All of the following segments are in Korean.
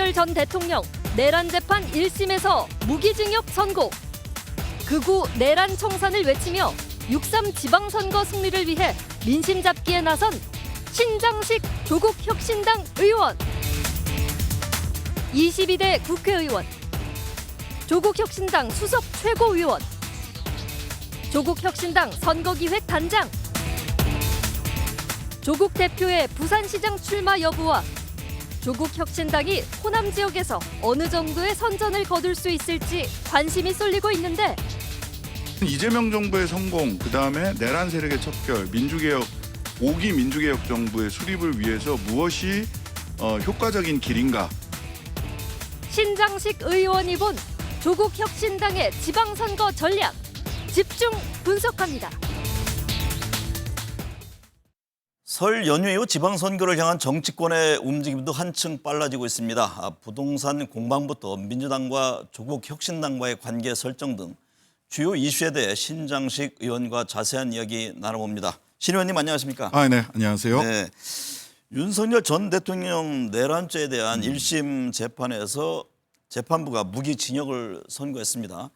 윤석열 전 대통령 내란 재판 1심에서 무기징역 선고. 극우 내란 청산을 외치며 6.3 지방선거 승리를 위해 민심 잡기에 나선 신장식 조국혁신당 의원. 22대 국회의원. 조국혁신당 수석 최고위원. 조국혁신당 선거기획 단장. 조국 대표의 부산시장 출마 여부와 조국혁신당이 호남 지역에서 어느 정도의 선전을 거둘 수 있을지 관심이 쏠리고 있는데, 이재명 정부의 성공, 그다음에 내란 세력의 척결, 민주개혁, 5기 민주개혁 정부의 수립을 위해서 무엇이 효과적인 길인가? 신장식 의원이 본 조국혁신당의 지방선거 전략 집중 분석합니다. 설 연휴 이후 지방선거를 향한 정치권의 움직임도 한층 빨라지고 있습니다. 부동산 공방부터 민주당과 조국혁신당과의 관계 설정 등 주요 이슈에 대해 신장식 의원과 자세한 이야기 나눠봅니다. 신 의원님 안녕하십니까? 네, 안녕하세요. 네, 윤석열 전 대통령 내란죄에 대한 1심 재판에서 재판부가 무기징역을 선고했습니다.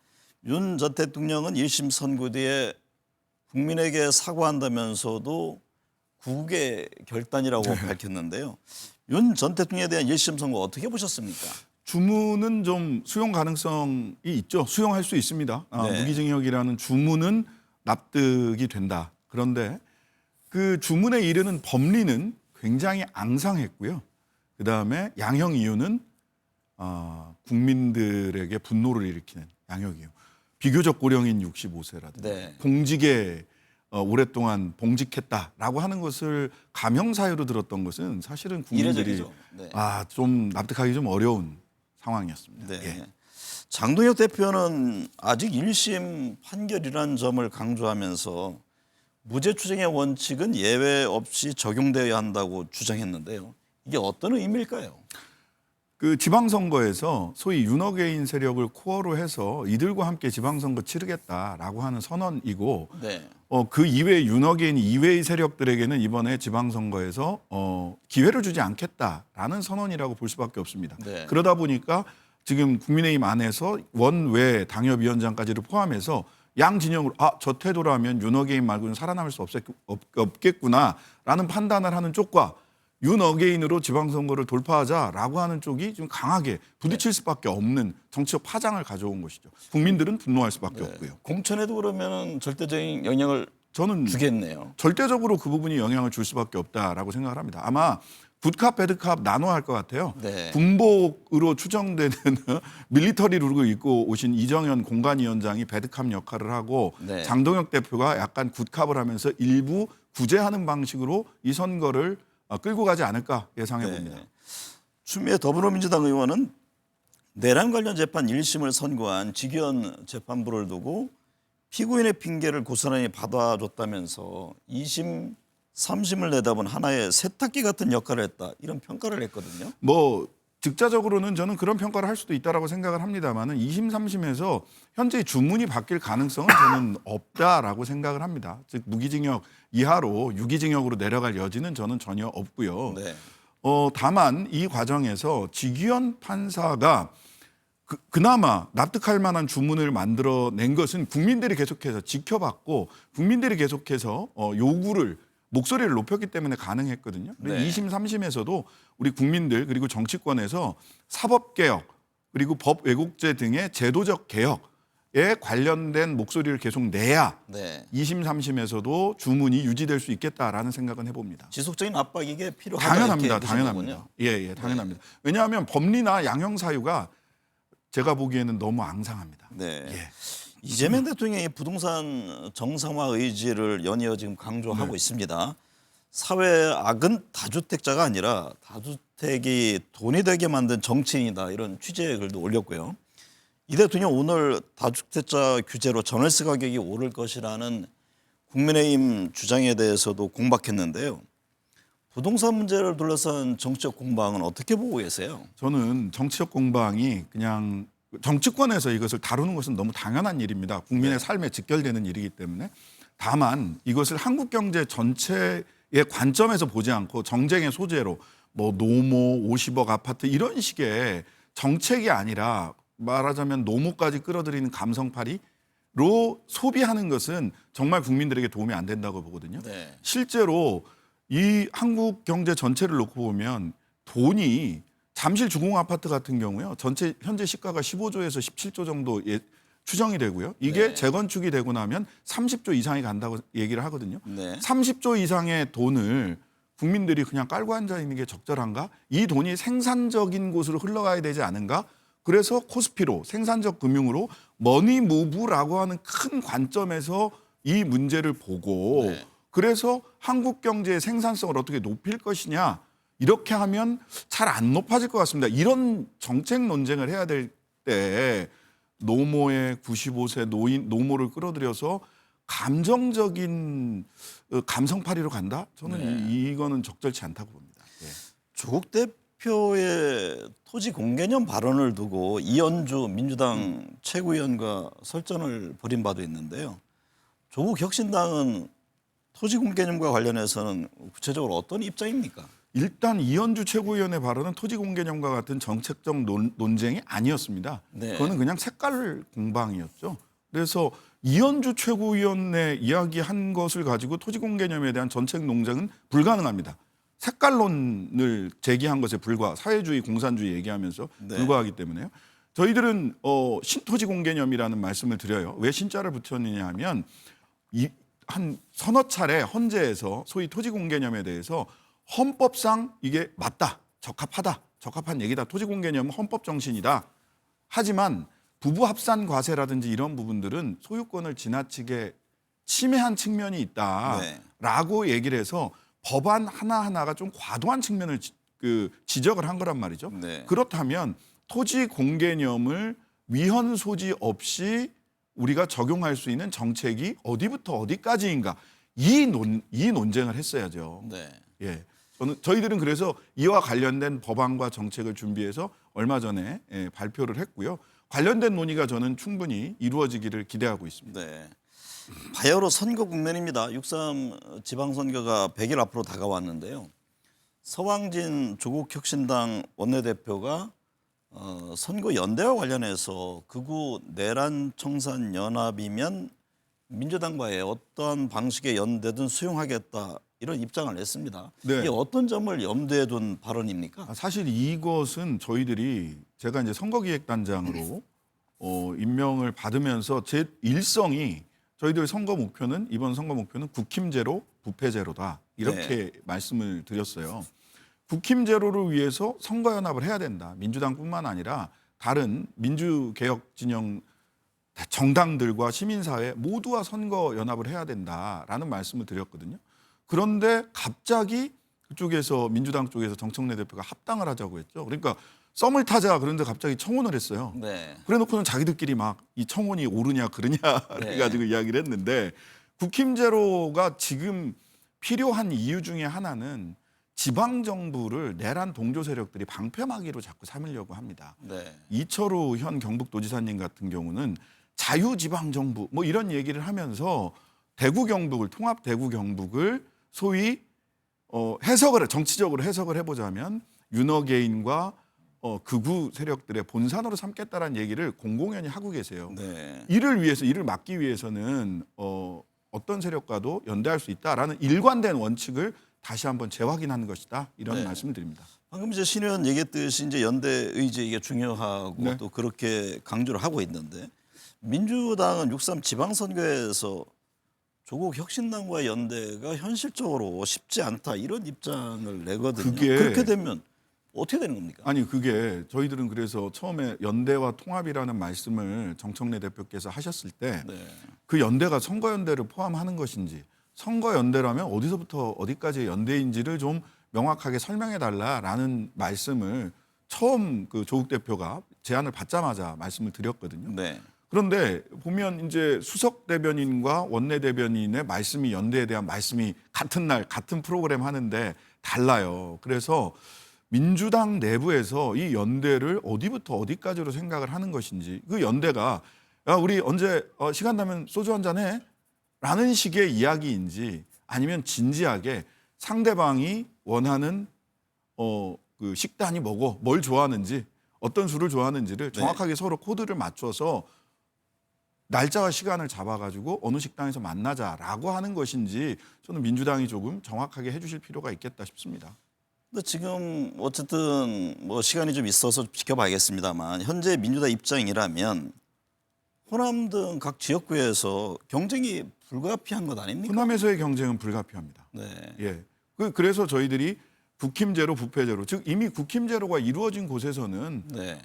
윤 전 대통령은 1심 선고 뒤에 국민에게 사과한다면서도 구국의 결단이라고 밝혔는데요. 윤 전 대통령에 대한 1심 선고 어떻게 보셨습니까? 주문은 좀 수용 가능성이 있죠. 수용할 수 있습니다. 네. 무기징역이라는 주문은 납득이 된다. 그런데 그 주문에 이르는 법리는 굉장히 앙상했고요. 그다음에 양형 이유는 국민들에게 분노를 일으키는 양형 이유. 비교적 고령인 65세라든지 네. 공직에 오랫동안 봉직했다라고 하는 것을 감형 사유로 들었던 것은 사실은 국민들이 이례적이죠. 네. 좀 납득하기 좀 어려운 상황이었습니다. 네. 예. 장동혁 대표는 아직 1심 판결이라는 점을 강조하면서 무죄 추정의 원칙은 예외 없이 적용되어야 한다고 주장했는데요. 이게 어떤 의미일까요? 그 지방선거에서 소위 윤어게인 세력을 코어로 해서 이들과 함께 지방선거 치르겠다라고 하는 선언이고, 네. 그 이외의 윤어게인 이외의 세력들에게는 이번에 지방선거에서 기회를 주지 않겠다라는 선언이라고 볼 수밖에 없습니다. 네. 그러다 보니까 지금 국민의힘 안에서 원외 당협위원장까지를 포함해서 양 진영으로 저 태도라면 윤어게인 말고는 살아남을 수 없겠구나라는 판단을 하는 쪽과 윤어게인으로 지방선거를 돌파하자라고 하는 쪽이 좀 강하게 부딪힐 수밖에 없는 정치적 파장을 가져온 것이죠. 국민들은 분노할 수밖에 없고요. 공천에도 그러면 절대적인 영향을 저는 주겠네요. 절대적으로 그 부분이 영향을 줄 수밖에 없다라고 생각을 합니다. 아마 굿캅, 배드캅 나눠야 할 것 같아요. 네. 군복으로 추정되는 밀리터리 룩을 입고 오신 이정현 공관위원장이 배드캅 역할을 하고, 네. 장동혁 대표가 약간 굿캅을 하면서 일부 구제하는 방식으로 이 선거를 끌고 가지 않을까 예상해 봅니다. 네. 추미애 더불어민주당 의원은 내란 관련 재판 1심을 선고한 직위원 재판부를 두고 피고인의 핑계를 고스란히 받아줬다면서 2심, 3심을 내다본 하나의 세탁기 같은 역할을 했다, 이런 평가를 했거든요. 즉자적으로는 저는 그런 평가를 할 수도 있다라고 생각을 합니다만은 2심, 3심에서 현재 주문이 바뀔 가능성은 저는 없다라고 생각을 합니다. 즉 무기징역 이하로 유기징역으로 내려갈 여지는 저는 전혀 없고요. 네. 다만 이 과정에서 직위원 판사가 그나마 납득할 만한 주문을 만들어낸 것은 국민들이 계속해서 지켜봤고, 국민들이 계속해서 목소리를 높였기 때문에 가능했거든요. 네. 2심, 3심에서도 우리 국민들 그리고 정치권에서 사법개혁 그리고 법 왜곡죄 등의 제도적 개혁에 관련된 목소리를 계속 내야 네. 2심, 3심에서도 주문이 유지될 수 있겠다라는 생각은 해봅니다. 지속적인 압박이 이게 필요하다. 당연합니다. 이렇게 당연합니다. 보시는군요. 예, 당연합니다. 왜냐하면 법리나 양형 사유가 제가 보기에는 너무 앙상합니다. 네. 예. 이재명 대통령이 부동산 정상화 의지를 연이어 지금 강조하고 네. 있습니다. 사회 악은 다주택자가 아니라 다주택이 돈이 되게 만든 정치인이다, 이런 취재의 글도 올렸고요. 이 대통령 오늘 다주택자 규제로 전월세 가격이 오를 것이라는 국민의힘 주장에 대해서도 공박했는데요. 부동산 문제를 둘러싼 정치적 공방은 어떻게 보고 계세요? 저는 정치적 공방이 그냥 정치권에서 이것을 다루는 것은 너무 당연한 일입니다. 국민의 삶에 직결되는 일이기 때문에. 다만 이것을 한국 경제 전체의 관점에서 보지 않고 정쟁의 소재로 뭐 노모 50억 아파트 이런 식의 정책이 아니라 말하자면 노모까지 끌어들이는 감성팔이로 소비하는 것은 정말 국민들에게 도움이 안 된다고 보거든요. 네. 실제로 이 한국 경제 전체를 놓고 보면 돈이 잠실 주공 아파트 같은 경우요. 전체 현재 시가가 15조에서 17조 정도 추정이 되고요. 이게 네. 재건축이 되고 나면 30조 이상이 간다고 얘기를 하거든요. 네. 30조 이상의 돈을 국민들이 그냥 깔고 앉아 있는 게 적절한가? 이 돈이 생산적인 곳으로 흘러가야 되지 않은가? 그래서 코스피로 생산적 금융으로 머니 무브라고 하는 큰 관점에서 이 문제를 보고 네. 그래서 한국 경제의 생산성을 어떻게 높일 것이냐 이렇게 하면 잘 안 높아질 것 같습니다. 이런 정책 논쟁을 해야 될 때 노모의 95세 노모를 끌어들여서 감정적인 감성팔이로 간다? 저는 이거는 적절치 않다고 봅니다. 예. 조국 대표의 토지 공개념 발언을 두고 이현주 민주당 최고위원과 설전을 벌인 바도 있는데요. 조국 혁신당은 토지 공개념과 관련해서는 구체적으로 어떤 입장입니까? 일단 이현주 최고위원의 발언은 토지 공개념과 같은 정책적 논쟁이 아니었습니다. 네. 그거는 그냥 색깔 공방이었죠. 그래서 이현주 최고위원의 이야기한 것을 가지고 토지 공개념에 대한 정책 논쟁은 불가능합니다. 색깔론을 제기한 것에 불과 사회주의, 공산주의 얘기하면서 네. 불과하기 때문에요. 저희들은 신토지 공개념이라는 말씀을 드려요. 왜 신자를 붙였느냐 하면 한 서너 차례 헌재에서 소위 토지 공개념에 대해서 헌법상 이게 맞다, 적합한 얘기다. 토지 공개념은 헌법 정신이다. 하지만 부부 합산 과세라든지 이런 부분들은 소유권을 지나치게 침해한 측면이 있다라고 얘기를 해서 법안 하나하나가 좀 과도한 측면을 지적을 한 거란 말이죠. 네. 그렇다면 토지 공개념을 위헌 소지 없이 우리가 적용할 수 있는 정책이 어디부터 어디까지인가 이 논쟁을 했어야죠. 네. 예. 저희들은 그래서 이와 관련된 법안과 정책을 준비해서 얼마 전에 발표를 했고요. 관련된 논의가 저는 충분히 이루어지기를 기대하고 있습니다. 네. 바야흐로 선거 국면입니다. 6.3 지방선거가 100일 앞으로 다가왔는데요. 서왕진 조국혁신당 원내대표가 선거 연대와 관련해서 극우 내란 청산 연합이면 민주당과의 어떠한 방식의 연대든 수용하겠다 이런 입장을 냈습니다. 네. 이게 어떤 점을 염두에 둔 발언입니까? 사실 이것은 저희들이 제가 이제 선거기획단장으로 임명을 받으면서 제 일성이 저희들 선거 목표는 이번 선거 목표는 국힘제로 부패제로다 이렇게 네. 말씀을 드렸어요. 국힘제로를 위해서 선거연합을 해야 된다. 민주당뿐만 아니라 다른 민주개혁 진영 정당들과 시민사회 모두와 선거연합을 해야 된다라는 말씀을 드렸거든요. 그런데 갑자기 그쪽에서 민주당 쪽에서 정청래 대표가 합당을 하자고 했죠. 그러니까 썸을 타자 그런데 갑자기 청혼을 했어요. 네. 그래놓고는 자기들끼리 막 이 청혼이 옳으냐 그르냐 네. 해가지고 이야기를 했는데 국힘제로가 지금 필요한 이유 중에 하나는 지방 정부를 내란 동조 세력들이 방패막이로 자꾸 삼으려고 합니다. 네. 이철우 현 경북도지사님 같은 경우는 자유지방정부 뭐 이런 얘기를 하면서 대구 경북을 통합 대구 경북을 소위 정치적으로 해석을 해보자면 윤어게인과 극우 세력들의 본산으로 삼겠다라는 얘기를 공공연히 하고 계세요. 네. 이를 막기 위해서는 어떤 세력과도 연대할 수 있다라는 일관된 원칙을 다시 한번 재확인하는 것이다 이런 네. 말씀을 드립니다. 방금 이제 신 의원 얘기했듯이 이제 연대 의제 이게 중요하고 네. 또 그렇게 강조를 하고 있는데 민주당은 6.3 지방선거에서 조국 혁신당과의 연대가 현실적으로 쉽지 않다 이런 입장을 내거든요. 그게- 그렇게 되면 어떻게 되는 겁니까? 아니 그게 저희들은 그래서 처음에 연대와 통합이라는 말씀을 정청래 대표께서 하셨을 때 그 네. 연대가 선거연대를 포함하는 것인지 선거연대라면 어디서부터 어디까지의 연대인지를 좀 명확하게 설명해 달라라는 말씀을 처음 그 조국 대표가 제안을 받자마자 말씀을 드렸거든요. 네. 그런데 보면 이제 수석 대변인과 원내 대변인의 말씀이 연대에 대한 말씀이 같은 날 같은 프로그램 하는데 달라요. 그래서 민주당 내부에서 이 연대를 어디부터 어디까지로 생각을 하는 것인지 그 연대가 야 우리 언제 시간 나면 소주 한잔 해? 라는 식의 이야기인지 아니면 진지하게 상대방이 원하는 그 식단이 뭐고 뭘 좋아하는지 어떤 술을 좋아하는지를 정확하게 서로 코드를 맞춰서 날짜와 시간을 잡아가지고 어느 식당에서 만나자라고 하는 것인지 저는 민주당이 조금 정확하게 해주실 필요가 있겠다 싶습니다. 근데 지금 어쨌든 뭐 시간이 좀 있어서 지켜봐야겠습니다만 현재 민주당 입장이라면 호남 등 각 지역구에서 경쟁이 불가피한 것 아닙니까? 호남에서의 경쟁은 불가피합니다. 네. 예. 그래서 저희들이 국힘제로 부패제로 즉 이미 국힘제로가 이루어진 곳에서는 네.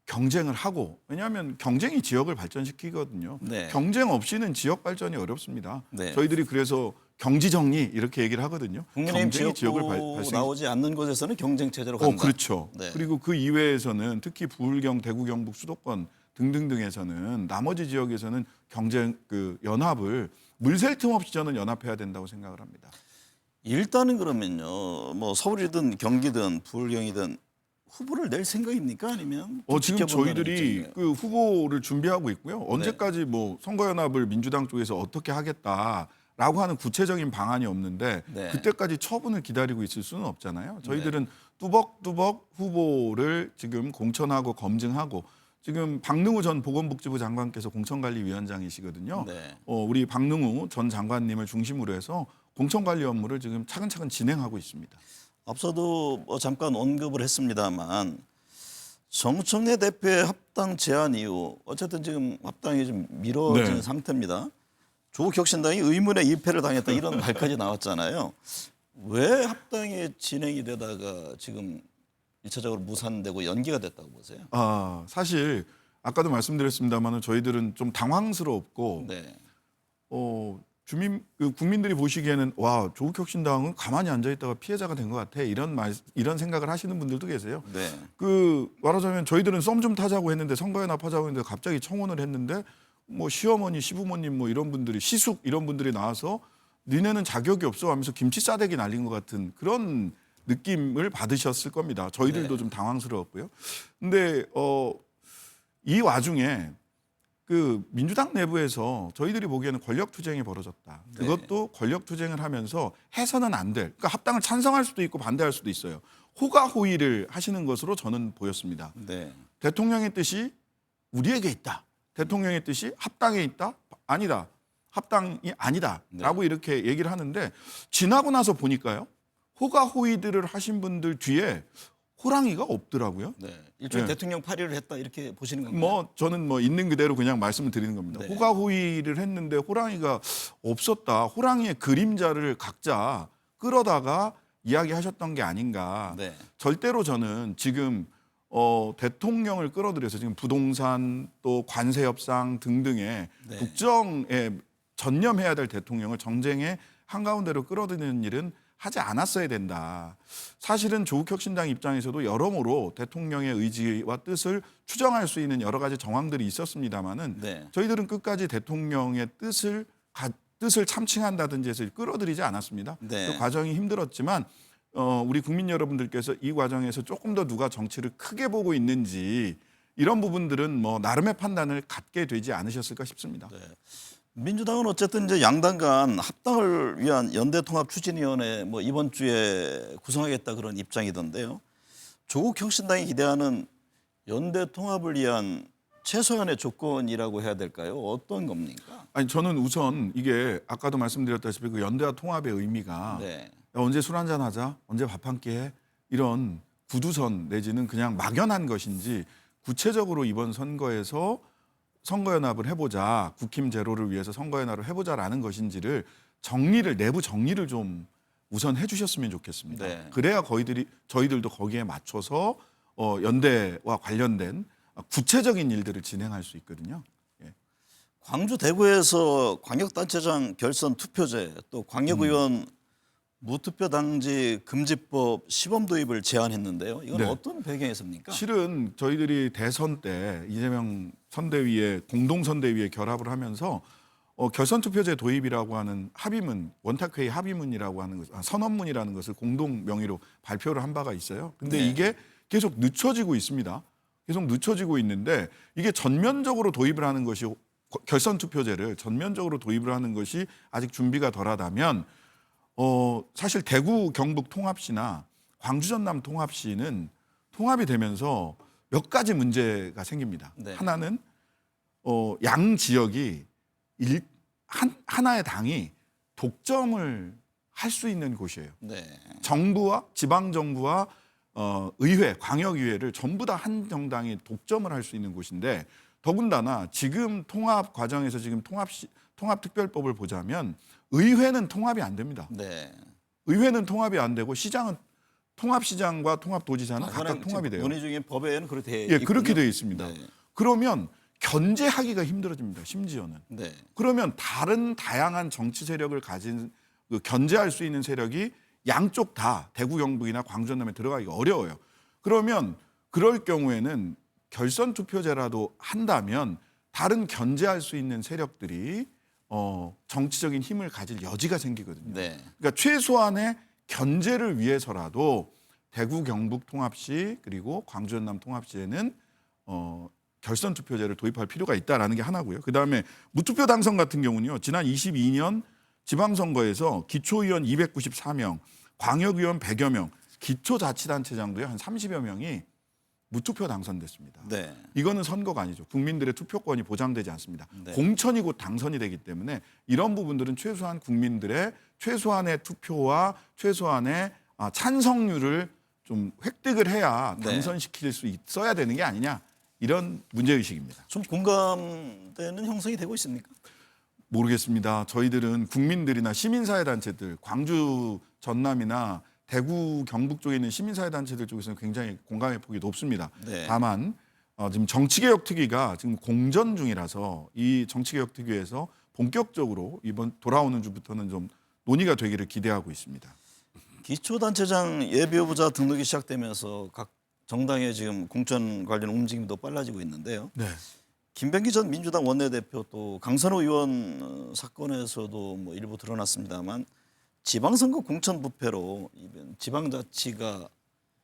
경쟁을 하고 왜냐하면 경쟁이 지역을 발전시키거든요. 네. 경쟁 없이는 지역 발전이 어렵습니다. 네. 저희들이 그래서 경지정리 이렇게 얘기를 하거든요. 국민의힘 경쟁이 지역을 지역구 발생. 나오지 않는 곳에서는 경쟁 체제로 간다. 그렇죠. 네. 그리고 그 이외에서는 특히 부울경, 대구, 경북, 수도권 등등등에서는 나머지 지역에서는 경쟁 그 연합을 물샐 틈 없이 저는 연합해야 된다고 생각을 합니다. 일단은 그러면요. 뭐 서울이든 경기든 부울경이든 후보를 낼 생각입니까? 아니면 좀 지금 지켜본다는 저희들이 입장인가요? 그 후보를 준비하고 있고요. 언제까지 뭐 선거연합을 민주당 쪽에서 어떻게 하겠다라고 하는 구체적인 방안이 없는데 네. 그때까지 처분을 기다리고 있을 수는 없잖아요. 저희들은 뚜벅뚜벅 후보를 지금 공천하고 검증하고 지금 박능우 전 보건복지부 장관께서 공천관리위원장이시거든요. 네. 우리 박능우 전 장관님을 중심으로 해서 공천관리 업무를 지금 차근차근 진행하고 있습니다. 앞서도 뭐 잠깐 언급을 했습니다만 정청래 대표의 합당 제안 이후 어쨌든 지금 합당이 좀 미뤄진 네. 상태입니다. 조국 혁신당이 의문의 일패를 당했다 이런 말까지 나왔잖아요. 왜 합당이 진행이 되다가 지금 1차적으로 무산되고 연기가 됐다고 보세요? 사실 아까도 말씀드렸습니다만 저희들은 좀 당황스럽고 네. 국민들이 보시기에는 와 조국 혁신당은 가만히 앉아 있다가 피해자가 된 것 같아 이런 생각을 하시는 분들도 계세요. 네. 말하자면 저희들은 썸 좀 타자고 했는데 선거연합하자고 했는데 갑자기 청원을 했는데 뭐 시어머니, 시부모님 뭐 이런 분들이 시숙 이런 분들이 나와서 니네는 자격이 없어 하면서 김치 싸대기 날린 것 같은 그런 느낌을 받으셨을 겁니다. 저희들도 네. 좀 당황스러웠고요. 근데 이 와중에 그 민주당 내부에서 저희들이 보기에는 권력투쟁이 벌어졌다. 네. 그것도 권력투쟁을 하면서 해서는 안 될. 그러니까 합당을 찬성할 수도 있고 반대할 수도 있어요. 호가호의를 하시는 것으로 저는 보였습니다. 네. 대통령의 뜻이 우리에게 있다. 대통령의 뜻이 합당에 있다? 아니다. 합당이 아니다라고 이렇게 얘기를 하는데 지나고 나서 보니까요. 호가호의들을 하신 분들 뒤에 호랑이가 없더라고요. 네. 일종의 네. 대통령 파리를 했다 이렇게 보시는 건가요? 뭐 저는 뭐 있는 그대로 그냥 말씀을 드리는 겁니다. 네. 호가호의를 했는데 호랑이가 없었다. 호랑이의 그림자를 각자 끌어다가 이야기하셨던 게 아닌가. 네. 절대로 저는 지금 대통령을 끌어들여서 지금 부동산 또 관세 협상 등등의 네. 국정에 전념해야 될 대통령을 정쟁의 한가운데로 끌어들이는 일은 하지 않았어야 된다. 사실은 조국혁신당 입장에서도 여러모로 대통령의 의지와 뜻을 추정할 수 있는 여러 가지 정황들이 있었습니다마는 네. 저희들은 끝까지 대통령의 뜻을 참칭한다든지 해서 끌어들이지 않았습니다. 네. 그 과정이 힘들었지만 우리 국민 여러분들께서 이 과정에서 조금 더 누가 정치를 크게 보고 있는지 이런 부분들은 뭐 나름의 판단을 갖게 되지 않으셨을까 싶습니다. 네. 민주당은 어쨌든 이제 양당 간 합당을 위한 연대통합추진위원회 뭐 이번 주에 구성하겠다 그런 입장이던데요. 조국 혁신당이 기대하는 연대통합을 위한 최소한의 조건이라고 해야 될까요? 어떤 겁니까? 아니 저는 우선 이게 아까도 말씀드렸다시피 그 연대와 통합의 의미가 네. 야, 언제 술 한잔 하자, 언제 밥 한 끼 해 이런 구두선 내지는 그냥 막연한 것인지 구체적으로 이번 선거에서 선거연합을 해보자, 국힘 제로를 위해서 선거연합을 해보자라는 것인지를 내부 정리를 좀 우선 해주셨으면 좋겠습니다. 네. 그래야 저희들도 거기에 맞춰서 연대와 관련된 구체적인 일들을 진행할 수 있거든요. 예. 광주 대구에서 광역단체장 결선 투표제 또 광역의원 무투표 당지 금지법 시범 도입을 제안했는데요. 이건 네. 어떤 배경에서입니까? 실은 저희들이 대선 때 이재명 선대위에 공동선대위에 결합을 하면서 결선 투표제 도입이라고 하는 합의문, 원탁회의 합의문이라고 하는 선언문이라는 것을 공동 명의로 발표를 한 바가 있어요. 근데 네. 이게 계속 늦춰지고 있습니다. 계속 늦춰지고 있는데 이게 전면적으로 도입을 하는 것이 결선 투표제를 전면적으로 도입을 하는 것이 아직 준비가 덜하다면 사실 대구 경북 통합시나 광주 전남 통합시는 통합이 되면서 몇 가지 문제가 생깁니다. 네. 하나는 양 지역이 하나의 당이 독점을 할 수 있는 곳이에요. 네. 정부와 지방 정부와 의회, 광역의회를 전부 다 한 정당이 독점을 할 수 있는 곳인데 더군다나 지금 통합 과정에서 지금 통합특별법을 보자면 의회는 통합이 안 됩니다. 네. 의회는 통합이 안 되고 시장은 통합시장과 통합도지사는 각각 통합이 돼요. 논의 중에 법에는 그렇게 예, 그렇게 되어 있습니다. 네. 그러면 견제하기가 힘들어집니다. 심지어는. 네. 그러면 다른 다양한 정치 세력을 가진 견제할 수 있는 세력이 양쪽 다 대구 경북이나 광주 전남에 들어가기가 어려워요. 그러면 그럴 경우에는 결선 투표제라도 한다면 다른 견제할 수 있는 세력들이 정치적인 힘을 가질 여지가 생기거든요. 네. 그러니까 최소한의 견제를 위해서라도 대구 경북 통합시 그리고 광주 전남 통합시에는 결선 투표제를 도입할 필요가 있다라는 게 하나고요. 그다음에 무투표 당선 같은 경우는요. 지난 22년 지방선거에서 기초의원 294명, 광역의원 100여 명, 기초자치단체장도요 한 30여 명이 무투표 당선됐습니다. 네. 이거는 선거가 아니죠. 국민들의 투표권이 보장되지 않습니다. 네. 공천이 곧 당선이 되기 때문에 이런 부분들은 최소한 국민들의 최소한의 투표와 최소한의 찬성률을 좀 획득을 해야 네. 당선시킬 수 있어야 되는 게 아니냐 이런 문제의식입니다. 좀 공감대는 형성이 되고 있습니까? 모르겠습니다. 저희들은 국민들이나 시민사회단체들, 광주 전남이나 대구 경북 쪽에 있는 시민사회단체들 쪽에서는 굉장히 공감의 폭이 높습니다. 네. 다만 지금 정치개혁특위가 지금 공전 중이라서 이 정치개혁특위에서 본격적으로 이번 돌아오는 주부터는 좀 논의가 되기를 기대하고 있습니다. 기초단체장 예비후보자 등록이 시작되면서 각 정당의 지금 공천 관련 움직임도 빨라지고 있는데요. 네. 김병기 전 민주당 원내대표 또 강선호 의원 사건에서도 뭐 일부 드러났습니다만 지방선거 공천 부패로 지방자치가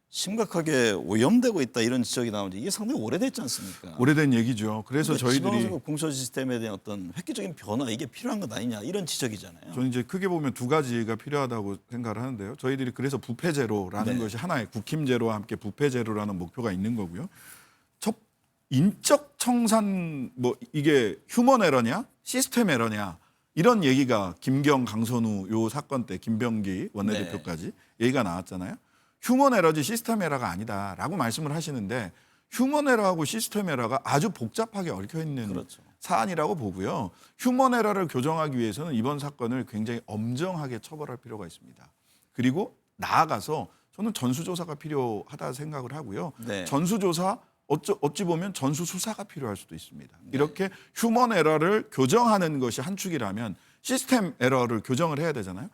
심각하게 오염되고 있다 이런 지적이 나오는데 이게 상당히 오래됐지 않습니까? 오래된 얘기죠. 그래서 저희들이 지방선거 공천 시스템에 대한 어떤 획기적인 변화 이게 필요한 것 아니냐 이런 지적이잖아요. 저는 이제 크게 보면 두 가지가 필요하다고 생각을 하는데요. 저희들이 그래서 부패제로라는 네. 것이 하나의 국힘제로와 함께 부패제로라는 목표가 있는 거고요. 첫 인적 청산 뭐 이게 휴먼 에러냐 시스템 에러냐 이런 얘기가 김경 강선우 요 사건 때 김병기 원내대표까지 얘기가 나왔잖아요. 휴먼 에러지 시스템 에러가 아니다라고 말씀을 하시는데 휴먼 에러하고 시스템 에러가 아주 복잡하게 얽혀 있는 그렇죠. 사안이라고 보고요. 휴먼 에러를 교정하기 위해서는 이번 사건을 굉장히 엄정하게 처벌할 필요가 있습니다. 그리고 나아가서 저는 전수조사가 필요하다 생각을 하고요. 네. 전수조사 어찌 보면 전수수사가 필요할 수도 있습니다. 이렇게 휴먼 에러를 교정하는 것이 한 축이라면 시스템 에러를 교정을 해야 되잖아요.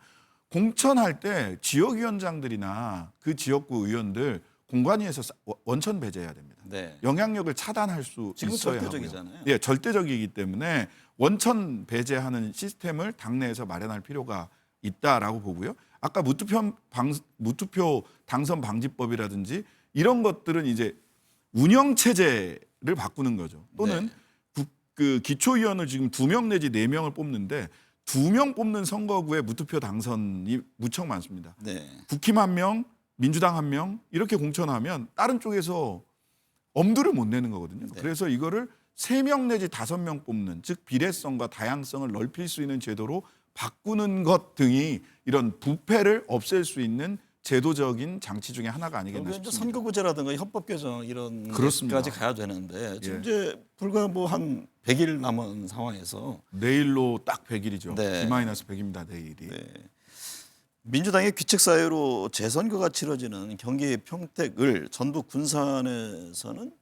공천할 때 지역위원장들이나 그 지역구 의원들 공관위에서 원천 배제해야 됩니다. 네. 영향력을 차단할 수 지금 있어야 절대적이잖아요. 하고요. 예, 절대적이기 때문에 원천 배제하는 시스템을 당내에서 마련할 필요가 있다라고 보고요. 아까 무투표 당선 방지법이라든지 이런 것들은 이제 운영 체제를 바꾸는 거죠. 또는 그 기초위원을 지금 2명 내지 4명을 뽑는데 2명 뽑는 선거구에 무투표 당선이 무척 많습니다. 네. 국힘 1명, 민주당 1명 이렇게 공천하면 다른 쪽에서 엄두를 못 내는 거거든요. 네. 그래서 이거를 3명 내지 5명 뽑는 즉 비례성과 다양성을 넓힐 수 있는 제도로 바꾸는 것 등이 이런 부패를 없앨 수 있는 제도적인 장치 중에 하나가 아니겠나 그러니까 싶습니다. 선거구제라든가 협법 개정 이런 그렇습니다. 것까지 가야 되는데 지금 예. 이제 불과 뭐 한 100일 남은 상황에서 내일로 딱 100일이죠. 네. D-100입니다. 내일이. 네. 민주당의 귀책 사유로 재선거가 치러지는 경기 평택을 전북 군산에서는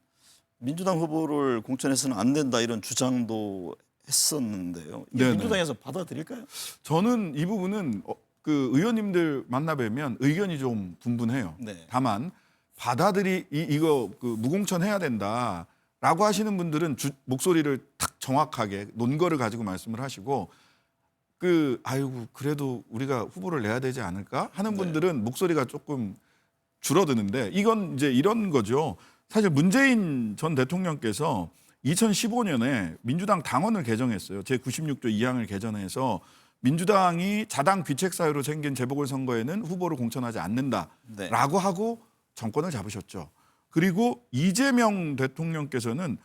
민주당 후보를 공천해서는 안 된다 이런 주장도 했었는데요. 이 네네. 민주당에서 받아들일까요? 저는 이 부분은 그 의원님들 만나뵈면 의견이 좀 분분해요. 네. 다만 이거 그 무공천해야 된다라고 하시는 분들은 목소리를 탁 정확하게 논거를 가지고 말씀을 하시고 아이고 그래도 우리가 후보를 내야 되지 않을까 하는 분들은 목소리가 조금 줄어드는데 이건 이제 이런 거죠. 사실 문재인 전 대통령께서 2015년에 민주당 당원을 개정했어요. 제96조 2항을 개정해서 민주당이 자당 귀책 사유로 생긴 재보궐선거에는 후보를 공천하지 않는다라고 하고 정권을 잡으셨죠. 그리고 이재명 대통령께서는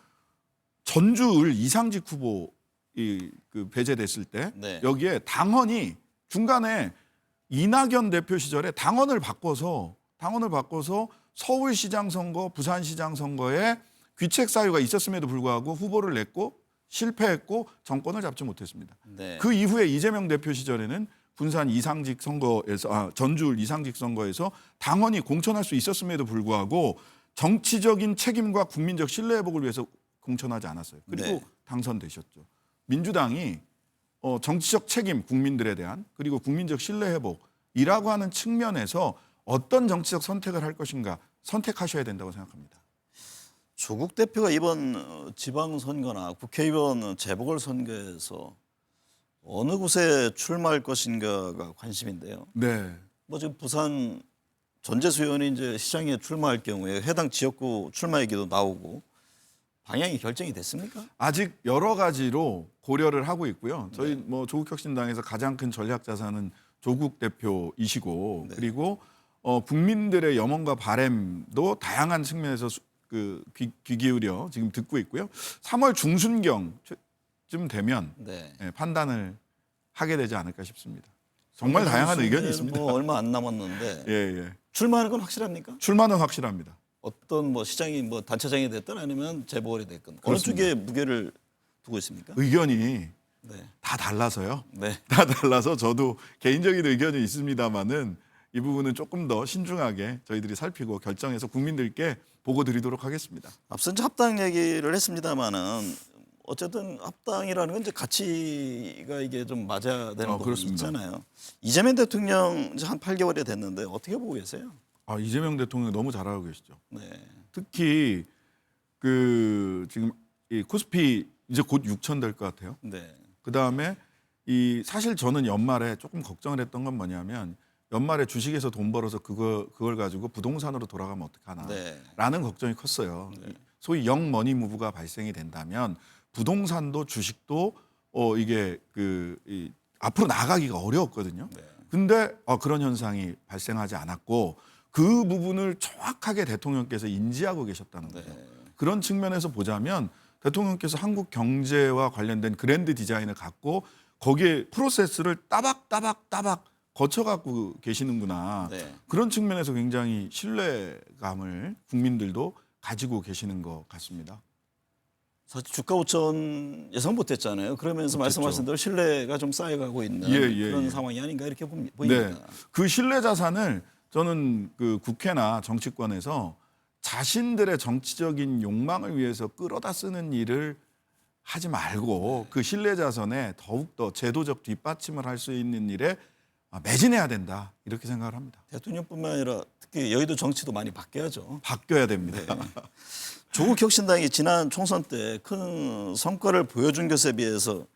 전주을 이상직 후보 그 배제됐을 때 네. 여기에 당헌이 중간에 이낙연 대표 시절에 당헌을 바꿔서 서울시장 선거, 부산시장 선거에 귀책 사유가 있었음에도 불구하고 후보를 냈고 실패했고 정권을 잡지 못했습니다. 네. 그 이후에 이재명 대표 시절에는 군산 이상직 선거에서 전주을 이상직 선거에서 당헌이 공천할 수 있었음에도 불구하고 정치적인 책임과 국민적 신뢰 회복을 위해서 공천하지 않았어요. 그리고 네. 당선되셨죠. 민주당이 정치적 책임 국민들에 대한 그리고 국민적 신뢰 회복이라고 하는 측면에서 어떤 정치적 선택을 할 것인가 선택하셔야 된다고 생각합니다. 조국 대표가 이번 지방선거나 국회의원 재보궐선거에서 어느 곳에 출마할 것인가가 관심인데요. 네. 뭐 지금 부산 전재수 의원이 이제 시장에 출마할 경우에 해당 지역구 출마 얘기도 나오고 방향이 결정이 됐습니까? 아직 여러 가지로 고려를 하고 있고요. 저희 뭐 조국혁신당에서 가장 큰 전략 자산은 조국 대표이시고 네. 그리고 국민들의 염원과 바램도 다양한 측면에서 귀 기울여 지금 듣고 있고요. 3월 중순경쯤 되면 네. 판단을 하게 되지 않을까 싶습니다. 정말 다양한 의견이 있습니다. 뭐 얼마 안 남았는데 예. 출마하는 건 확실합니까? 출마는 확실합니다. 어떤 뭐 시장이 뭐 단체장이 됐든 아니면 재보궐이 됐든 어느 그렇습니다. 쪽에 무게를 두고 있습니까? 의견이 네. 다 달라서요. 네. 다 달라서 저도 개인적인 의견이 있습니다만은 이 부분은 조금 더 신중하게 저희들이 살피고 결정해서 국민들께 보고 드리도록 하겠습니다. 앞서 이제 합당 얘기를 했습니다마는 어쨌든 합당이라는 건 이제 가치가 이게 좀 맞아야 되는 부분이 그렇습니다. 있잖아요. 이재명 대통령 이제 한 8개월이 됐는데 어떻게 보고 계세요? 이재명 대통령 너무 잘하고 계시죠. 네. 특히 지금 이 코스피 이제 곧 6천 될 것 같아요. 네. 그 다음에 사실 저는 연말에 조금 걱정을 했던 건 뭐냐면 연말에 주식에서 돈 벌어서 그걸 가지고 부동산으로 돌아가면 어떡하나라는 네. 걱정이 컸어요. 소위 영머니 무브가 발생이 된다면 부동산도 주식도 이게 앞으로 나가기가 어려웠거든요. 네. 근데 그런 현상이 발생하지 않았고 그 부분을 정확하게 대통령께서 인지하고 계셨다는 거죠. 네. 그런 측면에서 보자면 대통령께서 한국 경제와 관련된 그랜드 디자인을 갖고 거기에 프로세스를 따박따박 거쳐갖고 계시는구나. 네. 그런 측면에서 굉장히 신뢰감을 국민들도 가지고 계시는 것 같습니다. 사실 주가 5천 예상 못했잖아요. 그러면서 못했죠. 말씀하신 대로 신뢰가 좀 쌓여가고 있는 그런 상황이 아닌가 이렇게 보입니다. 네. 그 신뢰 자산을 저는 그 국회나 정치권에서 자신들의 정치적인 욕망을 위해서 끌어다 쓰는 일을 하지 말고 그 신뢰 자산에 더욱더 제도적 뒷받침을 할 수 있는 일에 매진해야 된다 이렇게 생각을 합니다. 대통령뿐만 아니라 특히 여의도 정치도 많이 바뀌어야죠. 바뀌어야 됩니다. 조국 혁신당이 지난 총선 때 큰 성과를 보여준 것에 비해서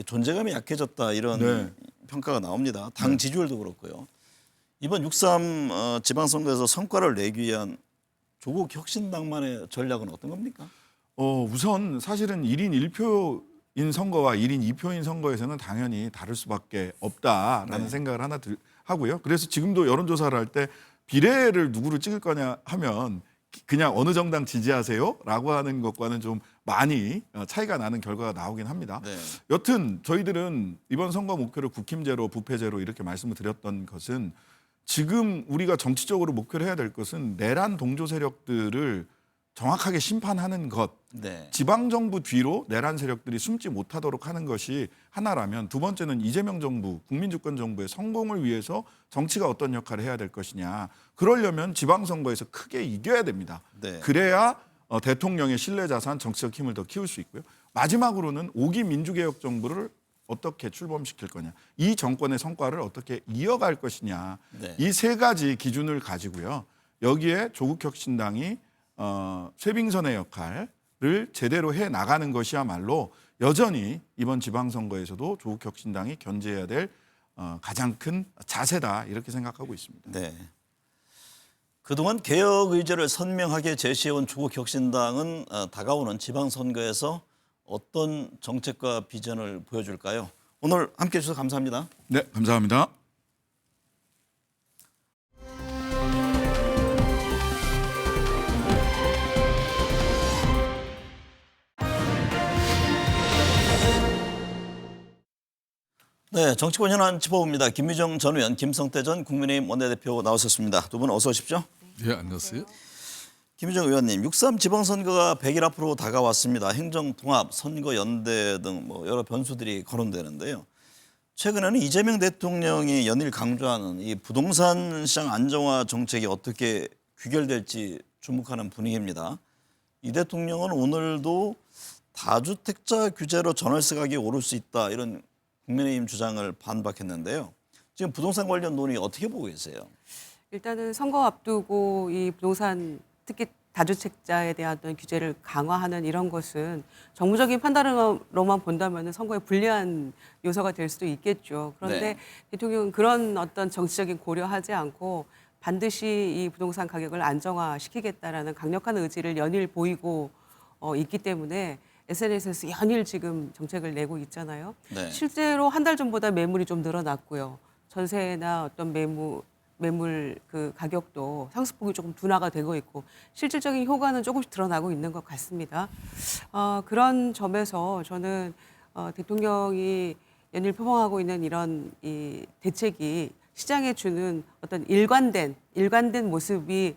존재감이 약해졌다 이런 네. 평가가 나옵니다. 당 지지율도 그렇고요. 이번 6.3 지방선거에서 성과를 내기 위한 조국 혁신당만의 전략은 어떤 겁니까? 우선 사실은 1인 1표인 선거와 1인 2표인 선거에서는 당연히 다를 수밖에 없다라는 네. 생각을 하나 하고요. 그래서 지금도 여론조사를 할 때 비례를 누구를 찍을 거냐 하면 그냥 어느 정당 지지하세요? 라고 하는 것과는 좀 많이 차이가 나는 결과가 나오긴 합니다. 네. 여튼 저희들은 이번 선거 목표를 국힘제로 부패제로 이렇게 말씀을 드렸던 것은 지금 우리가 정치적으로 목표를 해야 될 것은 내란 동조 세력들을 정확하게 심판하는 것, 네. 지방정부 뒤로 내란 세력들이 숨지 못하도록 하는 것이 하나라면 두 번째는 이재명 정부, 국민주권 정부의 성공을 위해서 정치가 어떤 역할을 해야 될 것이냐. 그러려면 지방선거에서 크게 이겨야 됩니다. 네. 그래야 대통령의 신뢰자산, 정치적 힘을 더 키울 수 있고요. 마지막으로는 5기 민주개혁 정부를 어떻게 출범시킬 거냐. 이 정권의 성과를 어떻게 이어갈 것이냐. 네. 이 세 가지 기준을 가지고요. 여기에 조국혁신당이 쇄빙선의 역할을 제대로 해 나가는 것이야말로 여전히 이번 지방선거에서도 조국혁신당이 견제해야 될 가장 큰 자세다 이렇게 생각하고 있습니다. 네. 그동안 개혁 의지를 선명하게 제시해온 조국혁신당은 다가오는 지방선거에서 어떤 정책과 비전을 보여줄까요? 오늘 함께해 주셔서 감사합니다. 네, 감사합니다. 네, 정치권 현안 짚어봅니다. 김미정 전 의원, 김성태 전 국민의힘 원내대표 나오셨습니다. 두 분 어서 오십시오. 예, 안녕하세요. 김미정 의원님, 6.3 지방선거가 100일 앞으로 다가왔습니다. 행정통합, 선거연대 등 여러 변수들이 거론되는데요. 최근에는 이재명 대통령이 연일 강조하는 이 부동산 시장 안정화 정책이 어떻게 귀결될지 주목하는 분위기입니다. 이 대통령은 오늘도 다주택자 규제로 전월세 가격이 오를 수 있다 이런 국민의힘 주장을 반박했는데요. 지금 부동산 관련 논의 어떻게 보고 계세요? 일단은 선거 앞두고 이 부동산 특히 다주택자에 대한 어떤 규제를 강화하는 이런 것은 정무적인 판단으로만 본다면 선거에 불리한 요소가 될 수도 있겠죠. 그런데 네. 대통령은 그런 어떤 정치적인 고려하지 않고 반드시 이 부동산 가격을 안정화시키겠다라는 강력한 의지를 연일 보이고 있기 때문에 SNS에서 연일 지금 정책을 내고 있잖아요. 네. 실제로 한 달 전보다 매물이 좀 늘어났고요. 전세나 어떤 매물 그 가격도 상승폭이 조금 둔화가 되고 있고 실질적인 효과는 조금씩 드러나고 있는 것 같습니다. 그런 점에서 저는 대통령이 연일 표방하고 있는 이런 이 대책이 시장에 주는 어떤 일관된 모습이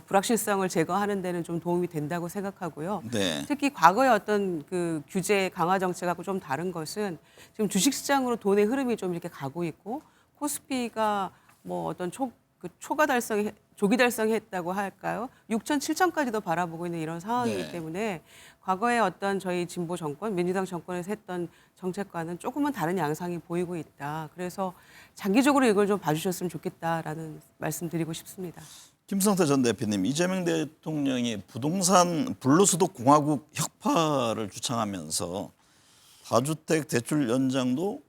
불확실성을 제거하는 데는 좀 도움이 된다고 생각하고요. 네. 특히 과거의 어떤 그 규제 강화 정책하고 좀 다른 것은 지금 주식시장으로 돈의 흐름이 좀 이렇게 가고 있고 코스피가 뭐 어떤 조기 달성했다고 할까요? 6천, 7천까지도 바라보고 있는 이런 상황이기 네. 때문에 과거의 어떤 저희 진보 정권, 민주당 정권에서 했던 정책과는 조금은 다른 양상이 보이고 있다. 그래서 장기적으로 이걸 좀 봐주셨으면 좋겠다라는 말씀드리고 싶습니다. 김성태 전 대표님, 이재명 대통령이 부동산 불로소득 공화국 혁파를 주창하면서 다주택 대출 연장도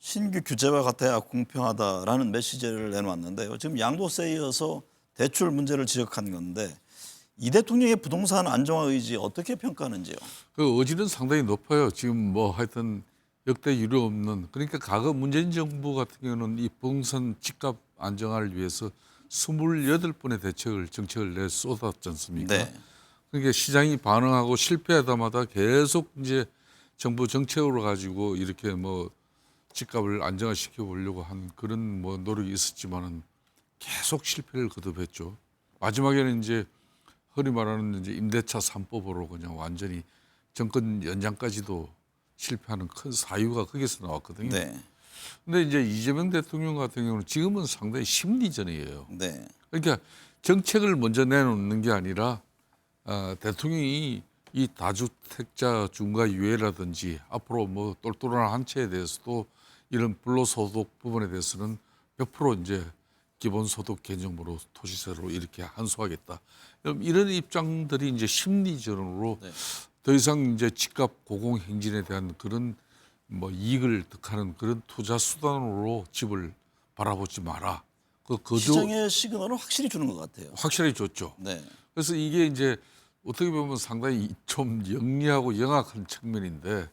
신규 규제와 같아야 공평하다라는 메시지를 내놓았는데요. 지금 양도세에 이어서 대출 문제를 지적한 건데 이 대통령의 부동산 안정화 의지 어떻게 평가하는지요? 그 의지는 상당히 높아요. 지금 뭐 하여튼 역대 유례 없는 그러니까 과거 문재인 정부 같은 경우는 이 부동산 집값 안정화를 위해서 28번의 정책을 내 쏟았지 않습니까? 네. 그러니까 시장이 반응하고 실패하다마다 계속 이제 정부 정책으로 가지고 이렇게 뭐 집값을 안정화시켜 보려고 한 그런 뭐 노력이 있었지만은 계속 실패를 거듭했죠. 마지막에는 이제 흔히 말하는 이제 임대차 3법으로 그냥 완전히 정권 연장까지도 실패하는 큰 사유가 거기서 나왔거든요. 네. 근데 이제 이재명 대통령 같은 경우는 지금은 상당히 심리전이에요. 네. 그러니까 정책을 먼저 내놓는 게 아니라 대통령이 이 다주택자 중과 유예라든지 앞으로 뭐 똘똘한 한 채에 대해서도 이런 불로소득 부분에 대해서는 100% 이제 기본소득 개념으로 토지세로 이렇게 한수하겠다. 이런 입장들이 이제 심리전으로 네. 더 이상 이제 집값 고공행진에 대한 그런 뭐 이익을 득하는 그런 투자 수단으로 집을 바라보지 마라. 그도 시장의 시그널을 확실히 주는 것 같아요. 확실히 줬죠. 네. 그래서 이게 이제 어떻게 보면 상당히 좀 영리하고 영악한 측면인데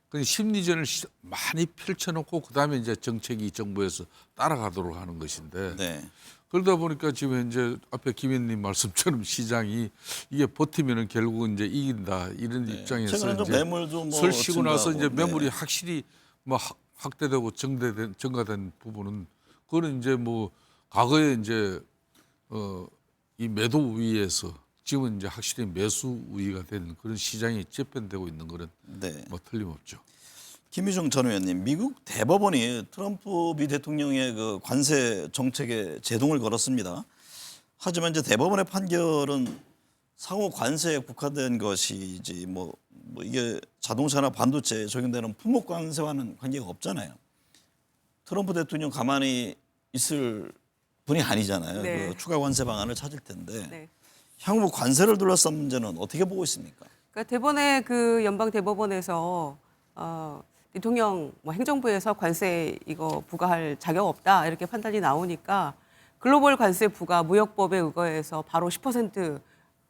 그 심리전을 많이 펼쳐놓고 그다음에 이제 정책이 정부에서 따라가도록 하는 것인데 네. 그러다 보니까 지금 현재 앞에 김 의원님 말씀처럼 시장이 이게 버티면은 결국은 이제 이긴다 이런 입장에서 최근에 좀 이제 매물도 뭐 설 쉬고 나서 이제 증가하고, 매물이 네. 확실히 뭐 확대되고 증가된 부분은 그거는 이제 뭐 과거에 이제 이 매도 우위에서 지금은 이제 확실히 매수 우위가 된 그런 시장이 재편되고 있는 거는 네. 뭐 틀림없죠. 김유중 전 의원님, 미국 대법원이 트럼프 미 대통령의 그 관세 정책에 제동을 걸었습니다. 하지만 이제 대법원의 판결은 상호 관세에 국한된 것이지 뭐 이게 자동차나 반도체에 적용되는 품목 관세와는 관계가 없잖아요. 트럼프 대통령 가만히 있을 분이 아니잖아요. 네. 그 추가 관세 방안을 찾을 텐데 네. 향후 관세를 둘러싼 문제는 어떻게 보고 있습니까? 그러니까 대법원의 그 연방 대법원에서 대통령 뭐 행정부에서 관세 이거 부과할 자격 없다 이렇게 판단이 나오니까 글로벌 관세 부과 무역법에 의거해서 바로 10%